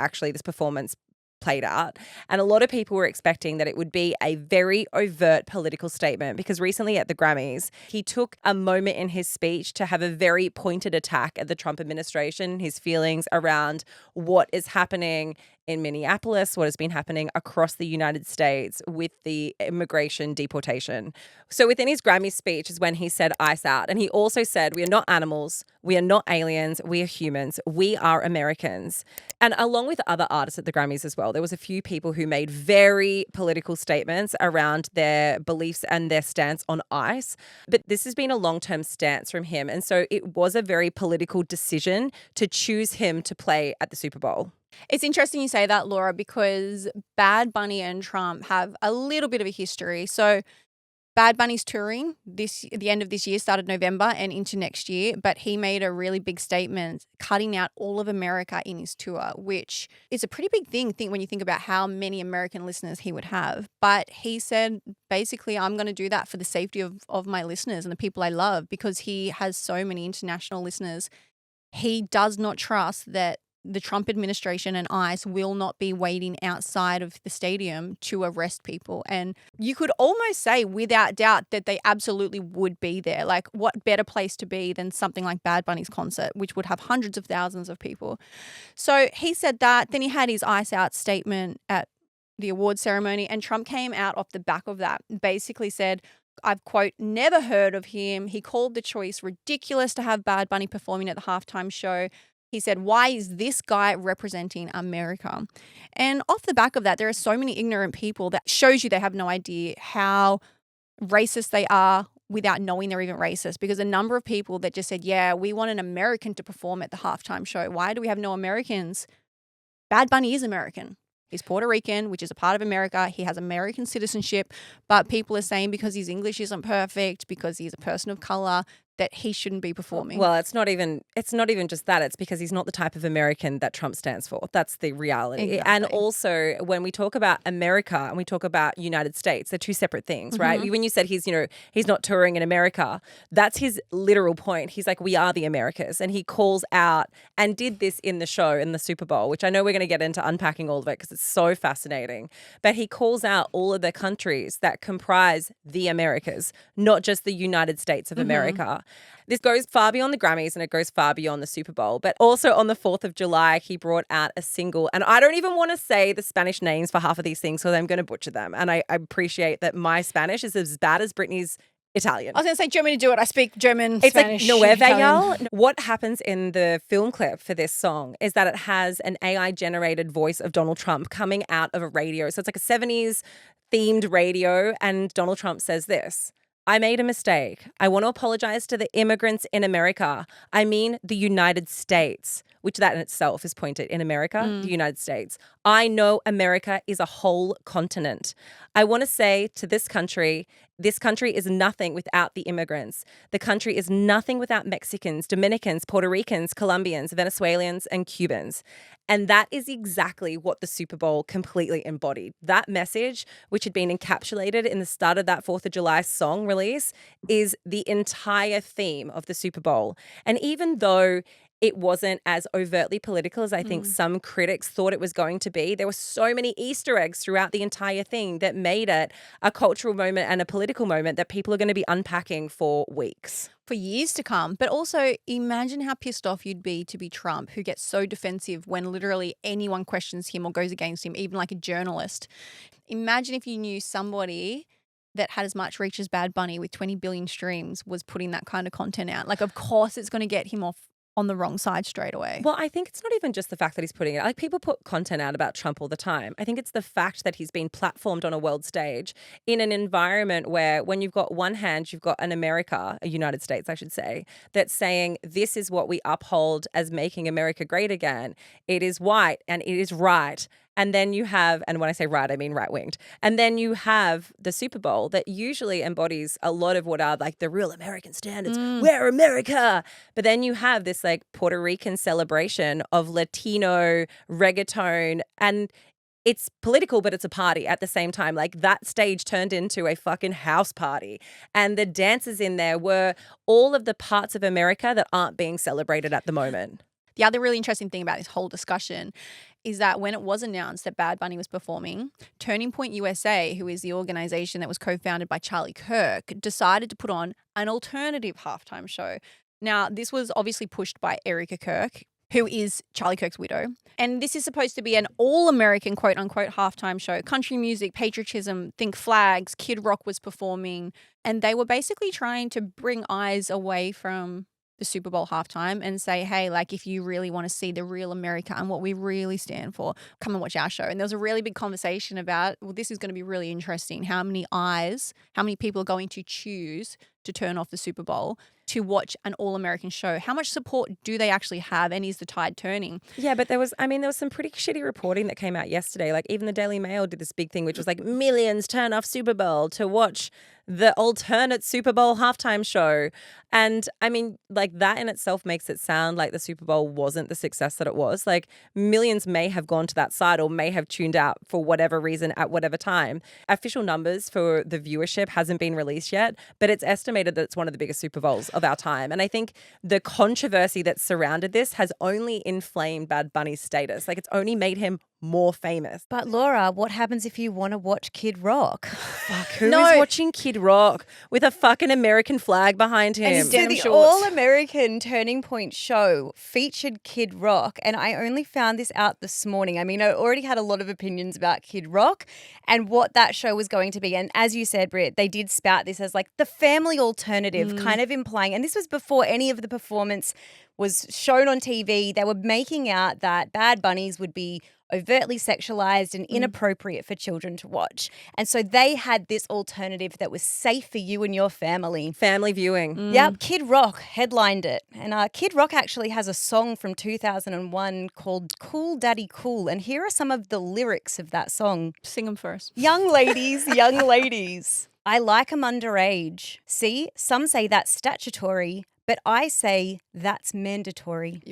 S2: performance played out. And a lot of people were expecting that it would be a very overt political statement because recently at the Grammys, he took a moment in his speech to have a very pointed attack at the Trump administration, his feelings around what is happening in Minneapolis, what has been happening across the United States with the immigration deportation. So within his Grammy speech is when he said ICE out. And he also said, we are not animals, we are not aliens, we are humans, we are Americans. And along with other artists at the Grammys as well, there was a few people who made very political statements around their beliefs and their stance on ICE. But this has been a long-term stance from him. And so it was a very political decision to choose him to play at the Super Bowl.
S1: It's interesting you say that, Laura, because Bad Bunny and Trump have a little bit of a history. So Bad Bunny's touring the end of this year, started November and into next year, but he made a really big statement cutting out all of America in his tour, which is a pretty big thing when you think about how many American listeners he would have. But he said, basically, I'm going to do that for the safety of my listeners and the people I love because he has so many international listeners. He does not trust that the Trump administration and ICE will not be waiting outside of the stadium to arrest people. And you could almost say without doubt that they absolutely would be there. Like, what better place to be than something like Bad Bunny's concert, which would have hundreds of thousands of people. So he said that. Then he had his ICE out statement at the award ceremony, and Trump came out off the back of that, basically said, I've, quote, never heard of him. He called the choice ridiculous to have Bad Bunny performing at the halftime show. He said, why is this guy representing America? And off the back of that, there are so many ignorant people that shows you they have no idea how racist they are without knowing they're even racist. Because a number of people that just said, yeah, we want an American to perform at the halftime show. Why do we have no Americans? Bad Bunny is American. He's Puerto Rican, which is a part of America. He has American citizenship, but people are saying because his English isn't perfect, because he's a person of color, that he shouldn't be performing.
S2: Well, it's not even just that. It's because he's not the type of American that Trump stands for. That's the reality.
S1: Exactly.
S2: And also, when we talk about America and we talk about United States, they're two separate things, right? When you said he's not touring in America, that's his literal point. He's like, we are the Americas. And he calls out and did this in the show, in the Super Bowl, which I know we're going to get into unpacking all of it because it's so fascinating. But he calls out all of the countries that comprise the Americas, not just the United States of America. This goes far beyond the Grammys and it goes far beyond the Super Bowl. But also on the 4th of July, he brought out a single. And I don't even want to say the Spanish names for half of these things because I'm going to butcher them. And I appreciate that my Spanish is as bad as Brittany's Italian.
S1: I was going to say, do you want me to do it? I speak German,
S2: it's
S1: Spanish,
S2: like Nueve,
S1: Italian.
S2: y'all. What happens in the film clip for this song is that it has an AI-generated voice of Donald Trump coming out of a radio. So it's like a 70s themed radio. And Donald Trump says this. I made a mistake. I want to apologize to the immigrants in America. I mean the United States, which that in itself is pointed in America, the United States. I know America is a whole continent. I want to say to this country is nothing without the immigrants. The country is nothing without Mexicans, Dominicans, Puerto Ricans, Colombians, Venezuelans, and Cubans. And that is exactly what the Super Bowl completely embodied. That message, which had been encapsulated in the start of that 4th of July song release, is the entire theme of the Super Bowl. And even though it wasn't as overtly political as I think some critics thought it was going to be, there were so many Easter eggs throughout the entire thing that made it a cultural moment and a political moment that people are going to be unpacking for weeks.
S1: For years to come. But also imagine how pissed off you'd be to be Trump, who gets so defensive when literally anyone questions him or goes against him, even like a journalist. Imagine if you knew somebody that had as much reach as Bad Bunny with 20 billion streams was putting that kind of content out. Like, of course it's going to get him off on the wrong side straight away.
S2: Well, I think it's not even just the fact that he's putting it. Like, people put content out about Trump all the time. I think it's the fact that he's been platformed on a world stage in an environment where when you've got one hand, you've got an America, a United States, I should say, that's saying this is what we uphold as making America great again. It is white and it is right. And then you have, and when I say right, I mean right-winged. And then you have the Super Bowl that usually embodies a lot of what are like the real American standards. We're America. But then you have this like Puerto Rican celebration of Latino reggaeton, and it's political, but it's a party at the same time. Like, that stage turned into a fucking house party. And the dances in there were all of the parts of America that aren't being celebrated at the moment.
S1: The other really interesting thing about this whole discussion is that when it was announced that Bad Bunny was performing, Turning Point USA, who is the organization that was co-founded by Charlie Kirk, decided to put on an alternative halftime show. Now, this was obviously pushed by Erica Kirk, who is Charlie Kirk's widow. And this is supposed to be an all-American, quote-unquote, halftime show. Country music, patriotism, think flags, Kid Rock was performing. And they were basically trying to bring eyes away from the Super Bowl halftime and say, hey, like, if you really want to see the real America and what we really stand for, come and watch our show. And there was a really big conversation about, well, this is going to be really interesting. How many people are going to choose to turn off the Super Bowl to watch an all-American show? How much support do they actually have, and is the tide turning?
S2: Yeah, but there was some pretty shitty reporting that came out yesterday. Like, even the Daily Mail did this big thing, which was like, millions turn off Super Bowl to watch the alternate Super Bowl halftime show. And I mean, like, that in itself makes it sound like the Super Bowl wasn't the success that it was. Like, millions may have gone to that site or may have tuned out for whatever reason at whatever time. Official numbers for the viewership hasn't been released yet, but it's estimated estimated that it's one of the biggest Super Bowls of our time. And I think the controversy that surrounded this has only inflamed Bad Bunny's status. Like, it's only made him more famous.
S3: But Laura, what happens if you want to watch Kid Rock?
S2: Fuck, who is watching Kid Rock with a fucking American flag behind him?
S3: So the All-American Turning Point show featured Kid Rock, and I only found this out this morning. I mean, I already had a lot of opinions about Kid Rock and what that show was going to be. And as you said, Britt, they did spout this as like the family alternative, kind of implying, and this was before any of the performance was shown on TV. They were making out that Bad Bunnies would be overtly sexualized and inappropriate for children to watch. And so they had this alternative that was safe for you and your family.
S2: Family viewing.
S3: Yep, Kid Rock headlined it. And Kid Rock actually has a song from 2001 called Cool Daddy Cool. And here are some of the lyrics of that song.
S1: Sing them first.
S3: Young ladies, young ladies, I like 'em underage. See, some say that's statutory, but I say that's mandatory.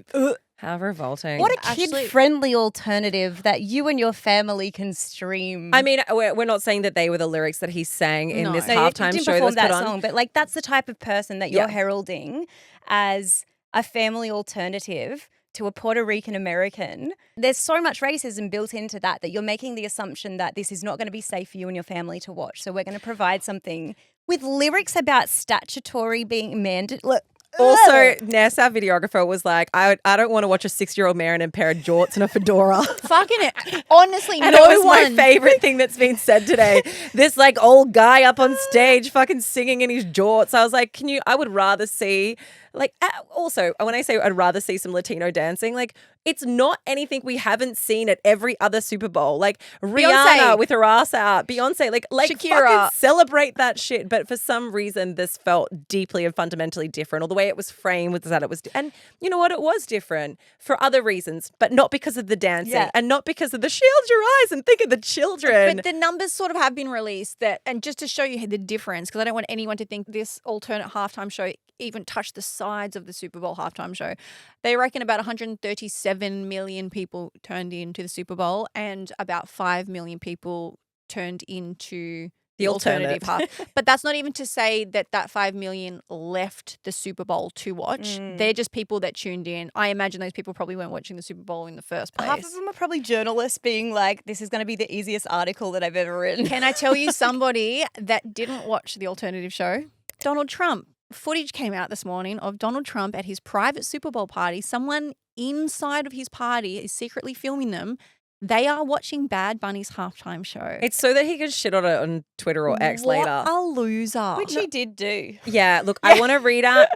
S2: How revolting.
S3: What a kid-friendly alternative that you and your family can stream.
S2: I mean, we're not saying that they were the lyrics that he sang in this halftime
S3: didn't
S2: show that was
S3: perform
S2: put
S3: that
S2: on.
S3: song, but like that's the type of person that you're heralding as a family alternative to a Puerto Rican American. There's so much racism built into that you're making the assumption that this is not going to be safe for you and your family to watch. So we're going to provide something with lyrics about statutory being mandatory.
S2: Also, Ness, our videographer, was like, I don't want to watch a 6-year-old man in a pair of jorts and a fedora.
S1: Fucking it. Honestly,
S2: and
S1: no
S2: it was
S1: one.
S2: my favorite thing that's been said today. This like old guy up on stage fucking singing in his jorts. I was like, I would rather see, like, also, when I say I'd rather see some Latino dancing, like, it's not anything we haven't seen at every other Super Bowl. Like Rihanna with her ass out, Beyonce, like
S1: Shakira.
S2: fucking celebrate that shit. But for some reason, this felt deeply and fundamentally different. Or the way it was framed was that it was, and you know what, it was different for other reasons, but not because of the dancing and not because of the shield your eyes and think of the children.
S1: But the numbers sort of have been released and just to show you the difference, because I don't want anyone to think this alternate halftime show even touched the sides of the Super Bowl halftime show. They reckon about 137 million people turned into the Super Bowl and about 5 million people turned into the alternative half. But that's not even to say that 5 million left the Super Bowl to watch. They're just people that tuned in. I imagine those people probably weren't watching the Super Bowl in the first place.
S3: Half of them are probably journalists being like, this is going to be the easiest article that I've ever written.
S1: Can I tell you somebody that didn't watch the alternative show? Donald Trump. Footage came out this morning of Donald Trump at his private Super Bowl party. Someone inside of his party is secretly filming them. They are watching Bad Bunny's halftime show.
S2: It's so that he can shit on it on Twitter or X later.
S1: What a loser.
S3: Which he did do.
S2: Yeah, look, I want to read out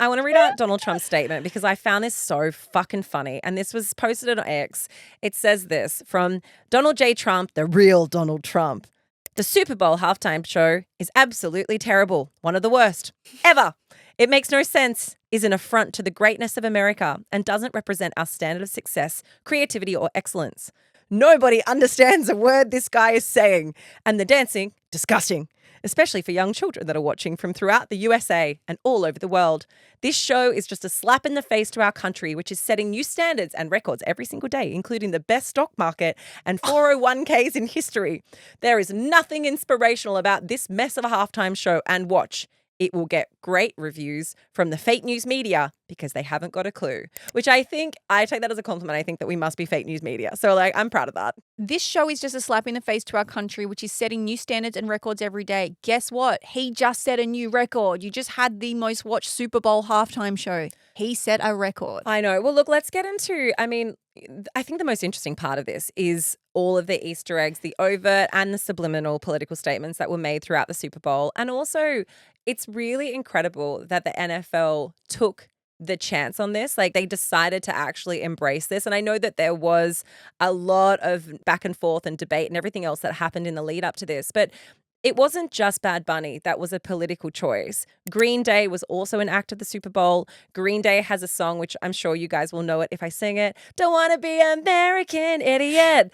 S2: Donald Trump's statement because I found this so fucking funny. And this was posted on X. It says this from Donald J. Trump, the real Donald Trump. The Super Bowl halftime show is absolutely terrible. One of the worst ever. It makes no sense, is an affront to the greatness of America, and doesn't represent our standard of success, creativity, or excellence. Nobody understands a word this guy is saying. And the dancing, disgusting. Especially for young children that are watching from throughout the USA and all over the world. This show is just a slap in the face to our country, which is setting new standards and records every single day, including the best stock market and 401ks in history. There is nothing inspirational about this mess of a halftime show, and watch. It will get great reviews from the fake news media because they haven't got a clue, which I take that as a compliment. I think that we must be fake news media. So like, I'm proud of that.
S1: This show is just a slap in the face to our country, which is setting new standards and records every day. Guess what? He just set a new record. You just had the most watched Super Bowl halftime show. He set a record.
S2: I know. Well, look, let's get into, I think the most interesting part of this is all of the Easter eggs, the overt and the subliminal political statements that were made throughout the Super Bowl. And also, it's really incredible that the NFL took the chance on this. Like, they decided to actually embrace this. And I know that there was a lot of back and forth and debate and everything else that happened in the lead up to this. But it wasn't just Bad Bunny that was a political choice. Green Day was also an act of the Super Bowl. Green Day has a song, which I'm sure you guys will know it if I sing it. Don't want to be American idiot.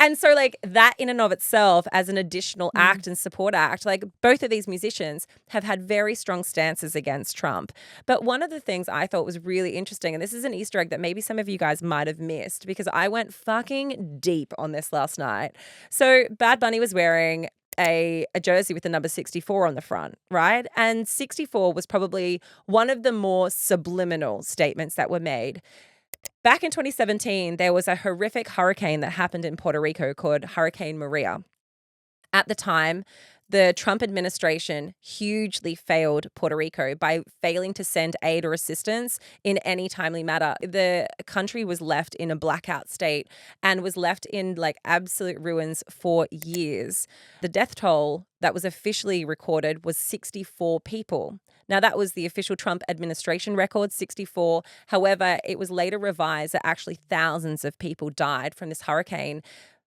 S2: And so like that in and of itself as an additional act and support act, like both of these musicians have had very strong stances against Trump. But one of the things I thought was really interesting, and this is an Easter egg that maybe some of you guys might have missed because I went fucking deep on this last night. So Bad Bunny was wearing a jersey with the number 64 on the front, right? And 64 was probably one of the more subliminal statements that were made. Back in 2017, there was a horrific hurricane that happened in Puerto Rico called Hurricane Maria. At the time, the Trump administration hugely failed Puerto Rico by failing to send aid or assistance in any timely manner. The country was left in a blackout state and was left in like absolute ruins for years. The death toll that was officially recorded was 64 people. Now, that was the official Trump administration record, 64. However, it was later revised that actually thousands of people died from this hurricane.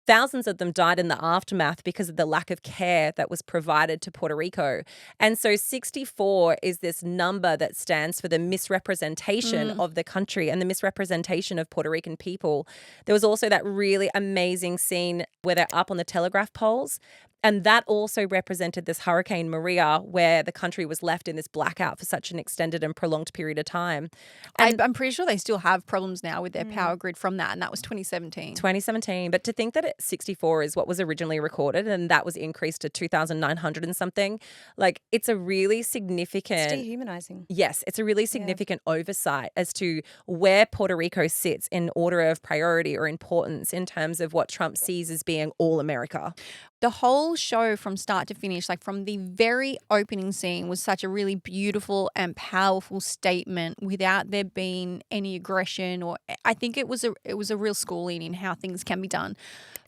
S2: Thousands of them died in the aftermath because of the lack of care that was provided to Puerto Rico. And so 64 is this number that stands for the misrepresentation of the country and the misrepresentation of Puerto Rican people. There was also that really amazing scene where they're up on the telegraph poles. And that also represented this Hurricane Maria, where the country was left in this blackout for such an extended and prolonged period of time. And
S1: I'm pretty sure they still have problems now with their power grid from that, and that was 2017.
S2: 2017. But to think that 64 is what was originally recorded and that was increased to 2,900 and something, like it's a really significant...
S3: It's dehumanizing.
S2: Yes, it's a really significant oversight as to where Puerto Rico sits in order of priority or importance in terms of what Trump sees as being all America.
S1: The whole show from start to finish, like from the very opening scene, was such a really beautiful and powerful statement without there being any aggression, or I think it was a real schooling in how things can be done.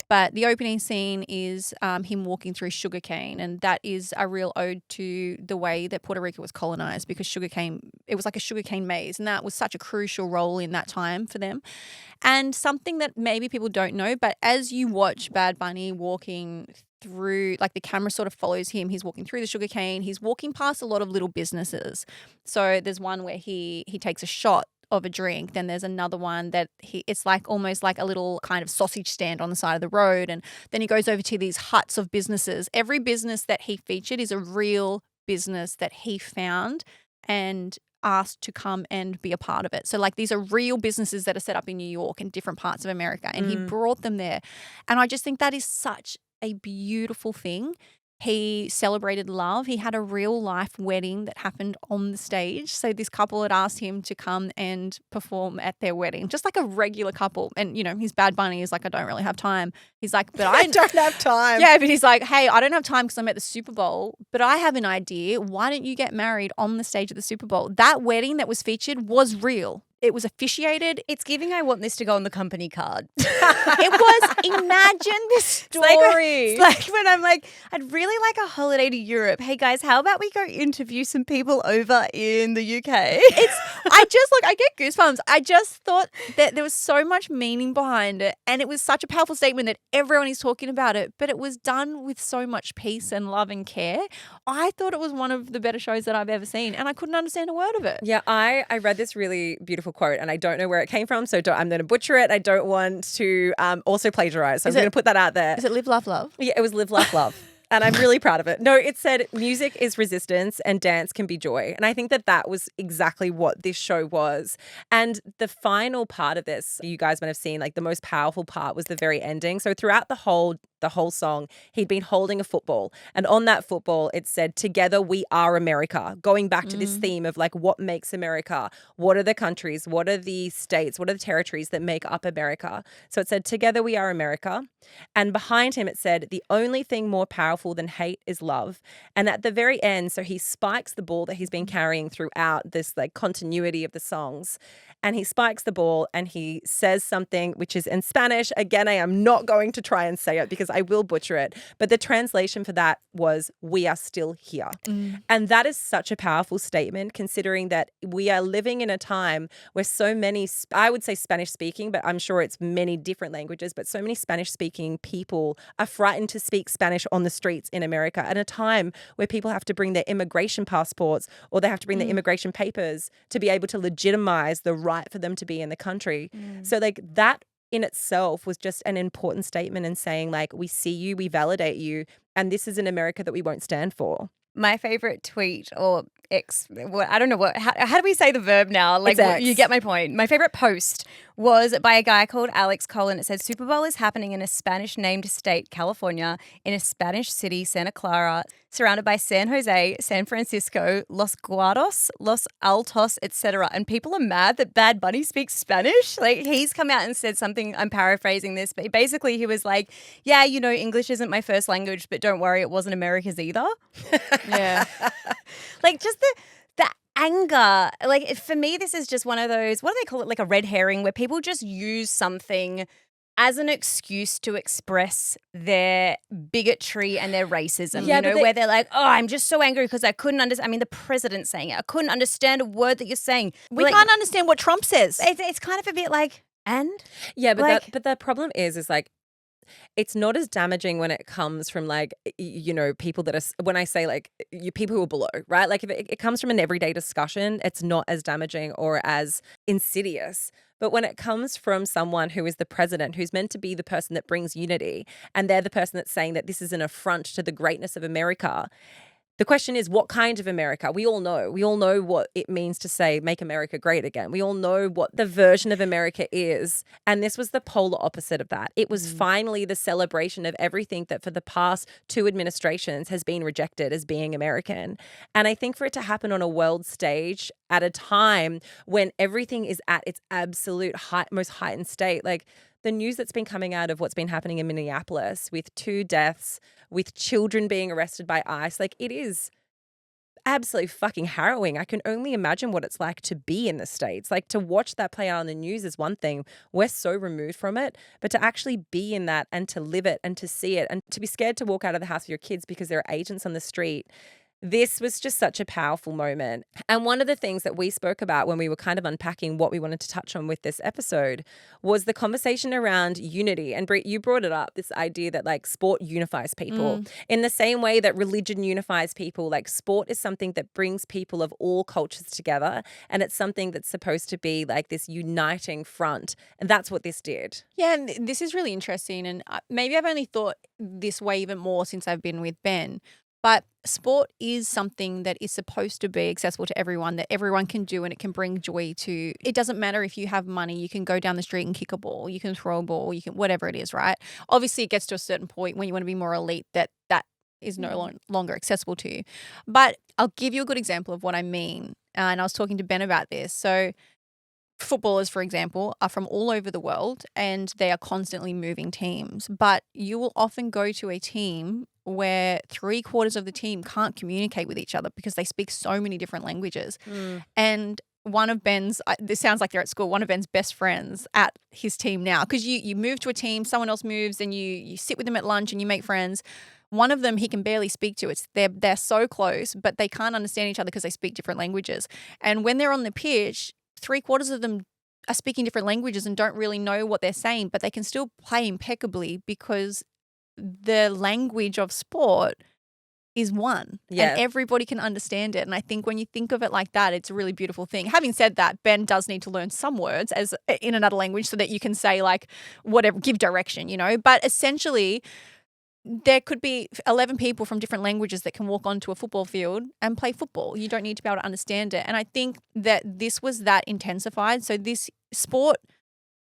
S1: But the opening scene is him walking through sugarcane, and that is a real ode to the way that Puerto Rico was colonized, because it was like a sugarcane maze, and that was such a crucial role in that time for them. And something that maybe people don't know, but as you watch Bad Bunny walking through, like the camera sort of follows him, he's walking through the sugarcane, he's walking past a lot of little businesses. So there's one where he takes a shot of a drink. Then there's another one that it's like almost like a little kind of sausage stand on the side of the road. And then he goes over to these huts of businesses. Every business that he featured is a real business that he found and asked to come and be a part of it. So like these are real businesses that are set up in New York and different parts of America, and he brought them there. And I just think that is such a beautiful thing. He celebrated love. He had a real life wedding that happened on the stage. So this couple had asked him to come and perform at their wedding, just like a regular couple. And, you know, his Bad Bunny is like, I don't really have time. He's like, but
S2: I don't have time.
S1: Yeah, but he's like, hey, I don't have time because I'm at the Super Bowl, but I have an idea. Why don't you get married on the stage of the Super Bowl? That wedding that was featured was real. It was officiated.
S3: It's giving I want this to go on the company card.
S1: It was, imagine this story.
S3: It's like when I'm like, I'd really like a holiday to Europe. Hey guys, how about we go interview some people over in the UK?
S1: I get goosebumps. I just thought that there was so much meaning behind it, and it was such a powerful statement that everyone is talking about it, but it was done with so much peace and love and care. I thought it was one of the better shows that I've ever seen, and I couldn't understand a word of it.
S2: Yeah, I read this really beautiful quote, and I don't know where it came from, so I'm going to butcher it. I don't want to also plagiarize, so I'm going to put that out there.
S1: Is it Live, Love, Love?
S2: Yeah, it was Live, Laugh, Love. And I'm really proud of it. No, it said music is resistance and dance can be joy. And I think that was exactly what this show was. And the final part of this, you guys might have seen, like the most powerful part was the very ending. So throughout the whole song, he'd been holding a football. And on that football, it said, "Together we are America," going back to this theme of like, what makes America? What are the countries? What are the states? What are the territories that make up America? So it said, "Together we are America." And behind him, it said, "The only thing more powerful than hate is love." And at the very end, so he spikes the ball that he's been carrying throughout this like continuity of the songs. And he spikes the ball and he says something which is in Spanish. Again, I am not going to try and say it because I will butcher it. But the translation for that was, "We are still here." And that is such a powerful statement, considering that we are living in a time where so many, I would say Spanish speaking, but I'm sure it's many different languages, but so many Spanish speaking people are frightened to speak Spanish on the streets in America at a time where people have to bring their immigration passports or they have to bring their immigration papers to be able to legitimize the right for them to be in the country. So like that in itself was just an important statement in saying like, we see you, we validate you, and this is an America that we won't stand for.
S3: My favorite tweet or I don't know how do we say the verb now? Like, you get my point. My favorite post was by a guy called Alex Collin. It said, Superbowl is happening in a Spanish named state, California, in a Spanish city, Santa Clara, surrounded by San Jose, San Francisco, Los Guados, Los Altos, etc. And people are mad that Bad Bunny speaks Spanish. Like, he's come out and said something, I'm paraphrasing this, but basically he was like, yeah, you know, English isn't my first language, but don't worry, it wasn't America's either.
S1: Yeah.
S3: Like, just the anger. Like, for me, this is just one of those, what do they call it? Like a red herring, where people just use something as an excuse to express their bigotry and their racism,
S2: Yeah,
S3: where they're like, oh, I'm just so angry because I couldn't understand. I mean, the president's saying it. I couldn't understand a word that you're saying.
S1: We can't understand what Trump says.
S3: It's kind of a bit like, and?
S2: Yeah, but
S3: like,
S2: the problem is like, it's not as damaging when it comes from like, people that are, when I say like people who are below, right? Like if it comes from an everyday discussion, it's not as damaging or as insidious. But when it comes from someone who is the president, who's meant to be the person that brings unity, and they're the person that's saying that this is an affront to the greatness of America, the question is, what kind of America? We all know. We all know what it means to say, make America great again. We all know what the version of America is. And this was the polar opposite of that. It was finally the celebration of everything that for the past 2 administrations has been rejected as being American. And I think for it to happen on a world stage at a time when everything is at its absolute most heightened state, like the news that's been coming out of what's been happening in Minneapolis with 2 deaths, with children being arrested by ICE, like it is absolutely fucking harrowing. I can only imagine what it's like to be in the States. Like to watch that play out on the news is one thing. We're so removed from it, but to actually be in that and to live it and to see it and to be scared to walk out of the house with your kids because there are agents on the street. This was just such a powerful moment. And one of the things that we spoke about when we were kind of unpacking what we wanted to touch on with this episode was the conversation around unity. And Britt, you brought it up, this idea that like sport unifies people. In the same way that religion unifies people, like sport is something that brings people of all cultures together. And it's something that's supposed to be like this uniting front. And that's what this did.
S1: Yeah, and this is really interesting. And maybe I've only thought this way even more since I've been with Ben. But sport is something that is supposed to be accessible to everyone, that everyone can do, and it can bring joy to. It doesn't matter if you have money, you can go down the street and kick a ball, you can throw a ball, you can whatever it is, right? Obviously, it gets to a certain point when you want to be more elite that is no longer accessible to you. But I'll give you a good example of what I mean. And I was talking to Ben about this. So footballers, for example, are from all over the world and they are constantly moving teams. But you will often go to a team where 3/4 of the team can't communicate with each other because they speak so many different languages. And one of Ben's, this sounds like they're at school, one of Ben's best friends at his team now, because you move to a team, someone else moves, and you sit with them at lunch and you make friends. One of them he can barely speak to. They're so close, but they can't understand each other because they speak different languages. And when they're on the pitch, 3/4 of them are speaking different languages and don't really know what they're saying, but they can still play impeccably because the language of sport is one and everybody can understand it. And I think when you think of it like that, it's a really beautiful thing. Having said that, Ben does need to learn some words as in another language so that you can say like whatever, give direction, but essentially there could be 11 people from different languages that can walk onto a football field and play football. You don't need to be able to understand it. And I think that this was that intensified. So this sport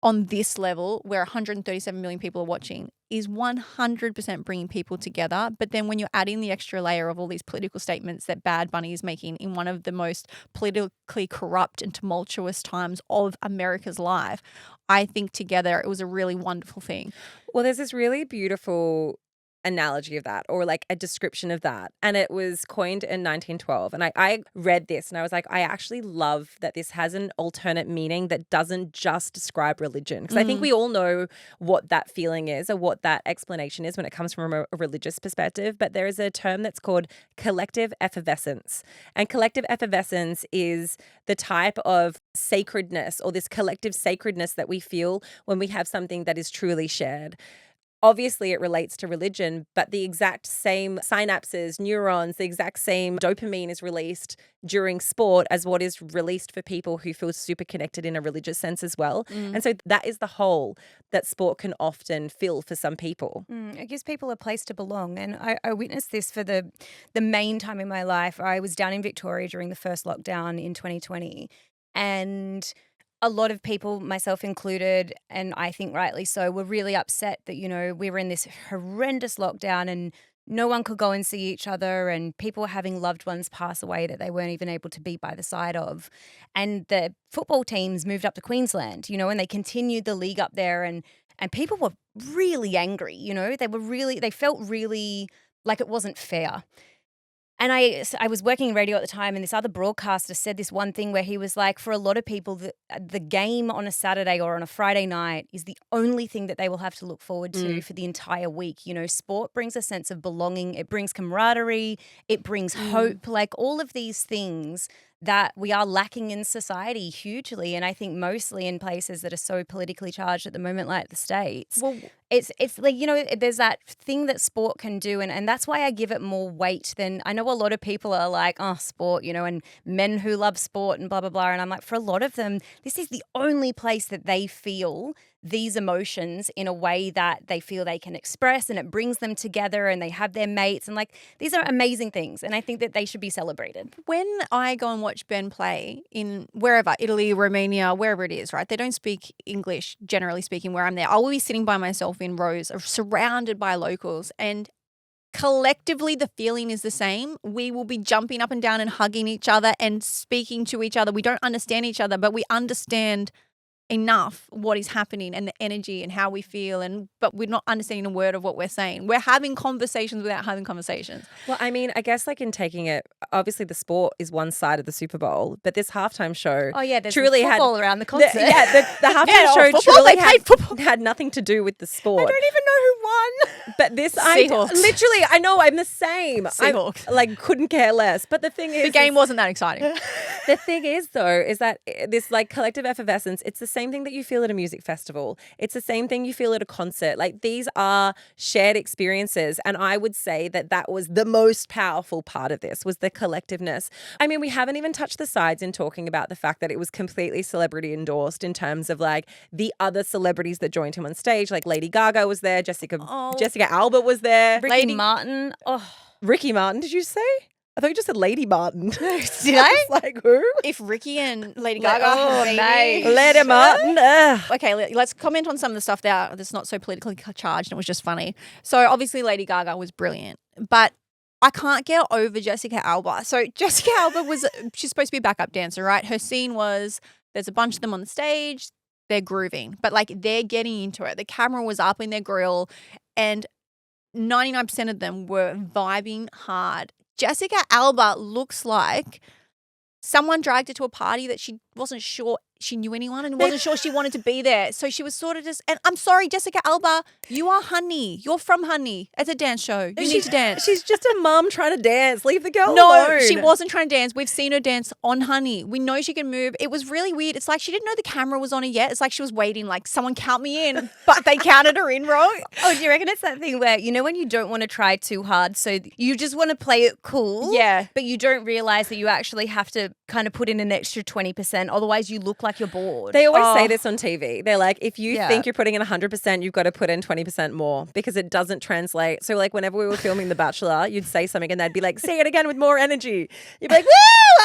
S1: on this level where 137 million people are watching is 100% bringing people together. But then when you're adding the extra layer of all these political statements that Bad Bunny is making in one of the most politically corrupt and tumultuous times of America's life, I think together it was a really wonderful thing.
S2: Well, there's this really beautiful analogy of that, or like a description of that, and it was coined in 1912, and I read this and I was like, I actually love that this has an alternate meaning that doesn't just describe religion, because I think we all know what that feeling is or what that explanation is when it comes from a religious perspective, but there is a term that's called collective effervescence, and collective effervescence is the type of sacredness or this collective sacredness that we feel when we have something that is truly shared. obviously it relates to religion, but the exact same synapses, neurons, the exact same dopamine is released during sport as what is released for people who feel super connected in a religious sense as well. And so that is the hole that sport can often fill for some people.
S3: It gives people a place to belong. And I witnessed this for the main time in my life. I was down in Victoria during the first lockdown in 2020. And a lot of people, myself included, and I think rightly so, were really upset that, we were in this horrendous lockdown and no one could go and see each other, and people were having loved ones pass away that they weren't even able to be by the side of. And the football teams moved up to Queensland, and they continued the league up there, and people were really angry, they felt really like it wasn't fair. And I was working in radio at the time, and this other broadcaster said this one thing where he was like, for a lot of people, the game on a Saturday or on a Friday night is the only thing that they will have to look forward to for the entire week. Sport brings a sense of belonging. It brings camaraderie. It brings hope, like all of these things that we are lacking in society hugely. And I think mostly in places that are so politically charged at the moment, like the States. Well, it's like, there's that thing that sport can do. And that's why I give it more weight than, I know a lot of people are like, oh, sport, and men who love sport and blah, blah, blah. And I'm like, for a lot of them, this is the only place that they feel these emotions in a way that they feel they can express, and it brings them together, and they have their mates, and like these are amazing things, and I think that they should be celebrated.
S1: When I go and watch Ben play in wherever, Italy, Romania, wherever it is, right? They don't speak English, generally speaking, where I'm there. I will be sitting by myself in rows surrounded by locals, and collectively the feeling is the same. We will be jumping up and down and hugging each other and speaking to each other. We don't understand each other, but we understand enough what is happening and the energy and how we feel, but we're not understanding a word of what we're saying. We're having conversations without having conversations.
S2: Well, I mean, I guess like in taking it, obviously the sport is one side of the Superbowl, but this halftime show
S3: there's
S2: truly
S3: football around the concert.
S2: The halftime show truly had nothing to do with the sport.
S3: I don't even know who won.
S2: But this,
S1: Seahawks.
S2: I know I'm the same.
S1: Seahawks.
S2: I couldn't care less. But the thing is,
S1: the game wasn't that exciting.
S2: The thing is, though, is that this like collective effervescence, it's the same thing that you feel at a music festival. It's the same thing you feel at a concert. Like these are shared experiences. And I would say that was the most powerful part of this, was the collectiveness. I mean, we haven't even touched the sides in talking about the fact that it was completely celebrity endorsed in terms of like the other celebrities that joined him on stage. Like Lady Gaga was there, Jessica Alba was there.
S3: Ricky Martin.
S2: Ricky Martin, did you say? I thought you just said Lady Martin.
S3: Did I?
S2: Was like, who?
S1: If Ricky and Lady Gaga
S2: Lady Martin.
S1: Okay, let's comment on some of the stuff that's not so politically charged. It was just funny. So obviously Lady Gaga was brilliant, but I can't get over Jessica Alba. So Jessica Alba she's supposed to be a backup dancer, right? Her scene was, there's a bunch of them on the stage, they're grooving, but like they're getting into it. The camera was up in their grill and 99% of them were vibing hard. Jessica Alba looks like someone dragged her to a party that she wasn't sure she knew anyone and wasn't sure she wanted to be there. So she was sort of just, and I'm sorry, Jessica Alba, you are Honey. You're from Honey. It's a dance show. You need to dance.
S2: She's just a mum trying to dance. Leave the girl alone.
S1: No, she wasn't trying to dance. We've seen her dance on Honey. We know she can move. It was really weird. It's like she didn't know the camera was on her yet. It's like she was waiting, like someone count me in, but they counted her in wrong.
S3: Oh, do you reckon it's that thing where, when you don't want to try too hard, so you just want to play it cool?
S1: Yeah.
S3: But you don't realize that you actually have to kind of put in an extra 20%. Otherwise, you look like you're bored.
S2: They always say this on TV. They're like, if you think you're putting in 100%, you've got to put in 20% more because it doesn't translate. So like whenever we were filming The Bachelor, you'd say something and they'd be like, say it again with more energy. You'd be like, woo,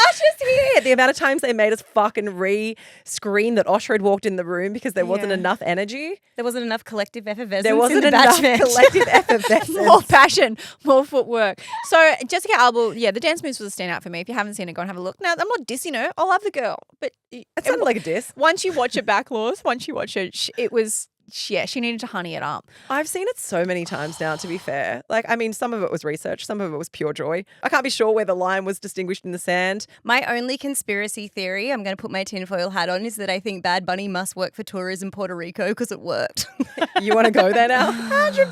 S2: Oshar's here. The amount of times they made us fucking re-scream that Osher had walked in the room because there wasn't enough energy.
S3: There wasn't enough collective effervescence.
S2: There wasn't enough collective effervescence.
S1: More passion, more footwork. So Jessica Alba, the dance moves was a standout for me. If you haven't seen it, go and have a look. Now, I'm not dissing her. I love the girl. But
S2: it sounded like a diss.
S1: Once you watch it back, Laws, once you watch it, it was, she needed to honey it up.
S2: I've seen it so many times now, to be fair. Like, I mean, some of it was research, some of it was pure joy. I can't be sure where the line was distinguished in the sand.
S3: My only conspiracy theory, I'm going to put my tinfoil hat on, is that I think Bad Bunny must work for Tourism Puerto Rico because it worked.
S2: You want to go there now?
S3: 100%.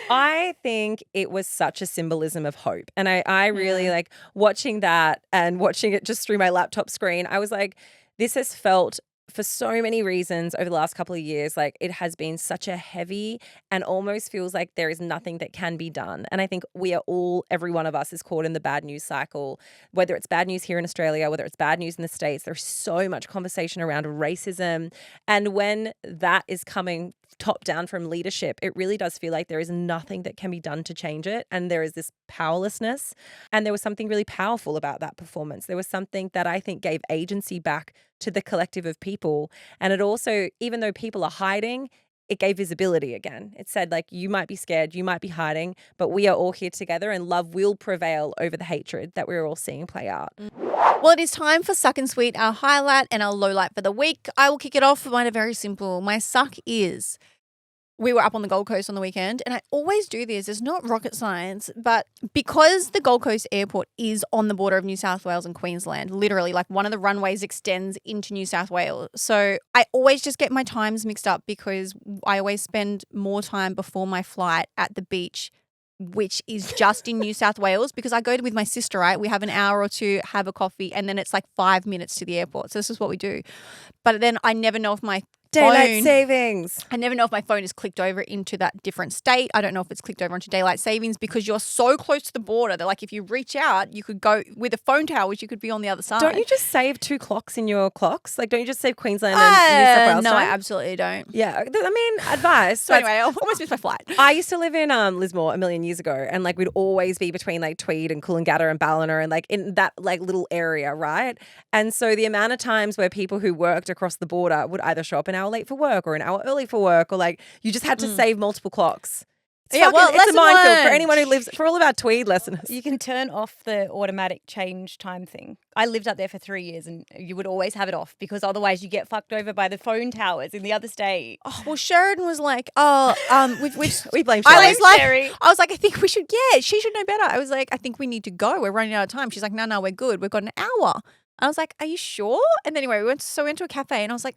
S2: I think it was such a symbolism of hope. And I really like watching that and watching it just through my laptop screen. I was like, this has felt for so many reasons over the last couple of years, like it has been such a heavy and almost feels like there is nothing that can be done. And I think every one of us is caught in the bad news cycle, whether it's bad news here in Australia, whether it's bad news in the States. There's so much conversation around racism. And when that is coming top down from leadership, it really does feel like there is nothing that can be done to change it. And there is this powerlessness. And there was something really powerful about that performance. There was something that I think gave agency back to the collective of people. And it also, even though people are hiding, it gave visibility again. It said, like, you might be scared, you might be hiding, but we are all here together and love will prevail over the hatred that we're all seeing play out.
S1: Well, it is time for Suck and Sweet, our highlight and our low light for the week. I will kick it off with mine. Very simple. My suck is we were up on the Gold Coast on the weekend, and I always do this. It's not rocket science, but because the Gold Coast airport is on the border of New South Wales and Queensland, literally, like one of the runways extends into New South Wales. So I always just get my times mixed up because I always spend more time before my flight at the beach, which is just in New South Wales, because I go with my sister, right? We have an hour or two, have a coffee, and then it's like 5 minutes to the airport. So this is what we do. But then I never know if my
S2: Daylight savings.
S1: I never know if my phone is clicked over into that different state. I don't know if it's clicked over into daylight savings because you're so close to the border. They're like, if you reach out, you could go with a phone tower, which you could be on the other side.
S2: Don't you just save 2 clocks in your clocks? Like, don't you just save Queensland and New South Wales
S1: No,
S2: time?
S1: I absolutely don't.
S2: Yeah, I mean, advice.
S1: So anyway, I almost missed my flight.
S2: I used to live in Lismore a million years ago, and like we'd always be between like Tweed and Coolangatta and Ballina and like in that like little area, right? And so the amount of times where people who worked across the border would either show up an hour late for work or an hour early for work, or like you just had to save multiple clocks. It's it's a minefield for anyone who lives, for all of our Tweed listeners.
S3: You can turn off the automatic change time thing. I lived up there for 3 years and you would always have it off because otherwise you get fucked over by the phone towers in the other state.
S1: Oh, well, Sheridan was like,
S2: we blame Sherry.
S1: I was like, I think we should, she should know better. I was like, I think we need to go. We're running out of time. She's like, no, we're good. We've got an hour. I was like, are you sure? And then anyway, we went to a cafe and I was like,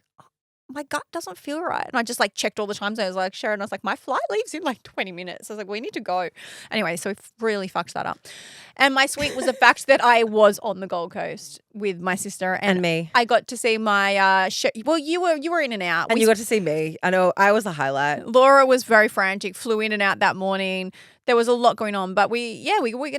S1: my gut doesn't feel right. And I just like checked all the times. I was like, Sharon, I was like, my flight leaves in like 20 minutes. I was like, we need to go. Anyway, so we really fucked that up. And my sweet was the fact that I was on the Gold Coast with my sister
S2: and me.
S1: I got to see my well, you were in and out.
S2: And you got to see me. I know I was a highlight.
S1: Laura was very frantic, flew in and out that morning. There was a lot going on, but we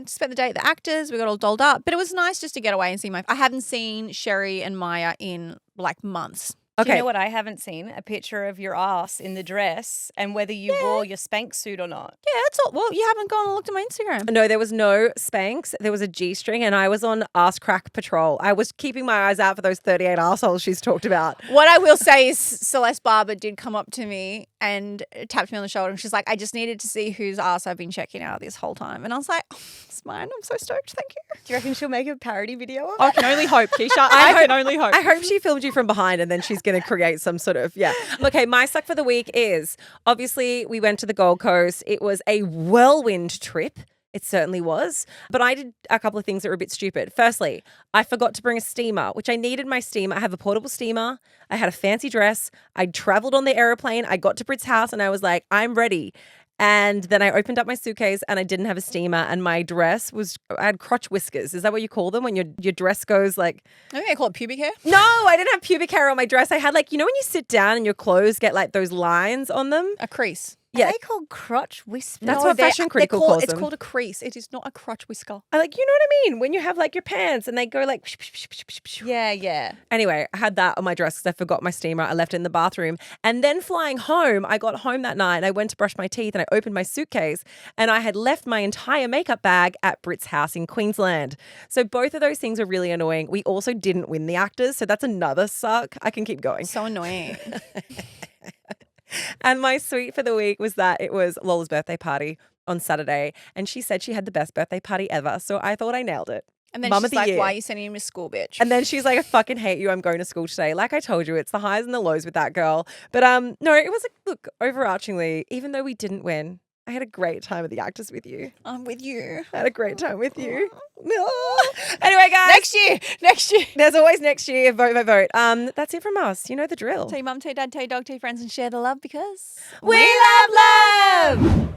S1: spent the day at the Actors. We got all dolled up, but it was nice just to get away and see I haven't seen Sherry and Maya in like months.
S3: Okay. Do you know what I haven't seen? A picture of your ass in the dress and whether you wore your Spanx suit or not.
S1: Yeah, that's all. Well, you haven't gone and looked at my Instagram.
S2: No, there was no Spanx. There was a G-string and I was on ass crack patrol. I was keeping my eyes out for those 38 assholes she's talked about.
S1: What I will say is Celeste Barber did come up to me and tapped me on the shoulder and she's like, I just needed to see whose ass I've been checking out this whole time. And I was like, oh, it's mine. I'm so stoked. Thank you.
S3: Do you reckon she'll make a parody video of it?
S1: I can only hope, Keeshia. I can only hope.
S2: I hope she filmed you from behind and then she's going to create some sort of, Okay, my suck for the week is, obviously, we went to the Gold Coast. It was a whirlwind trip. It certainly was. But I did a couple of things that were a bit stupid. Firstly, I forgot to bring a steamer, which I needed my steamer. I have a portable steamer. I had a fancy dress. I traveled on the airplane. I got to Britt's house and I was like, I'm ready. And then I opened up my suitcase and I didn't have a steamer and my dress I had crotch whiskers. Is that what you call them when your dress goes like?
S1: I think I call it pubic hair.
S2: No, I didn't have pubic hair on my dress. I had like, you know when you sit down and your clothes get like those lines on them?
S1: A crease.
S3: Yeah. Are they called crotch whiskers?
S2: That's what Fashion Critical calls them.
S1: It's called a crease. It is not a crotch whisker.
S2: I like, you know what I mean? When you have like your pants and they go like.
S3: Yeah.
S2: Anyway, I had that on my dress because I forgot my steamer. I left it in the bathroom. And then flying home, I got home that night and I went to brush my teeth and I opened my suitcase and I had left my entire makeup bag at Britt's house in Queensland. So both of those things were really annoying. We also didn't win the Actors. So that's another suck. I can keep going.
S1: So annoying.
S2: And my sweet for the week was that it was Lola's birthday party on Saturday and she said she had the best birthday party ever. So I thought I nailed it.
S1: And then
S2: Mum
S1: she's
S2: of the
S1: like,
S2: year.
S1: why are you sending him to school, bitch?
S2: And then she's like, I fucking hate you. I'm going to school today. Like I told you, it's the highs and the lows with that girl. But no, it was look, overarchingly, even though we didn't win, I had a great time at the Actors with you.
S1: I'm with you.
S2: I had a great time with you. Anyway, guys.
S1: Next year.
S2: There's always next year. Vote. That's it from us. You know the drill.
S1: Tell your mum, tell your dad, tell your dog, tell your friends and share the love because
S2: we love love.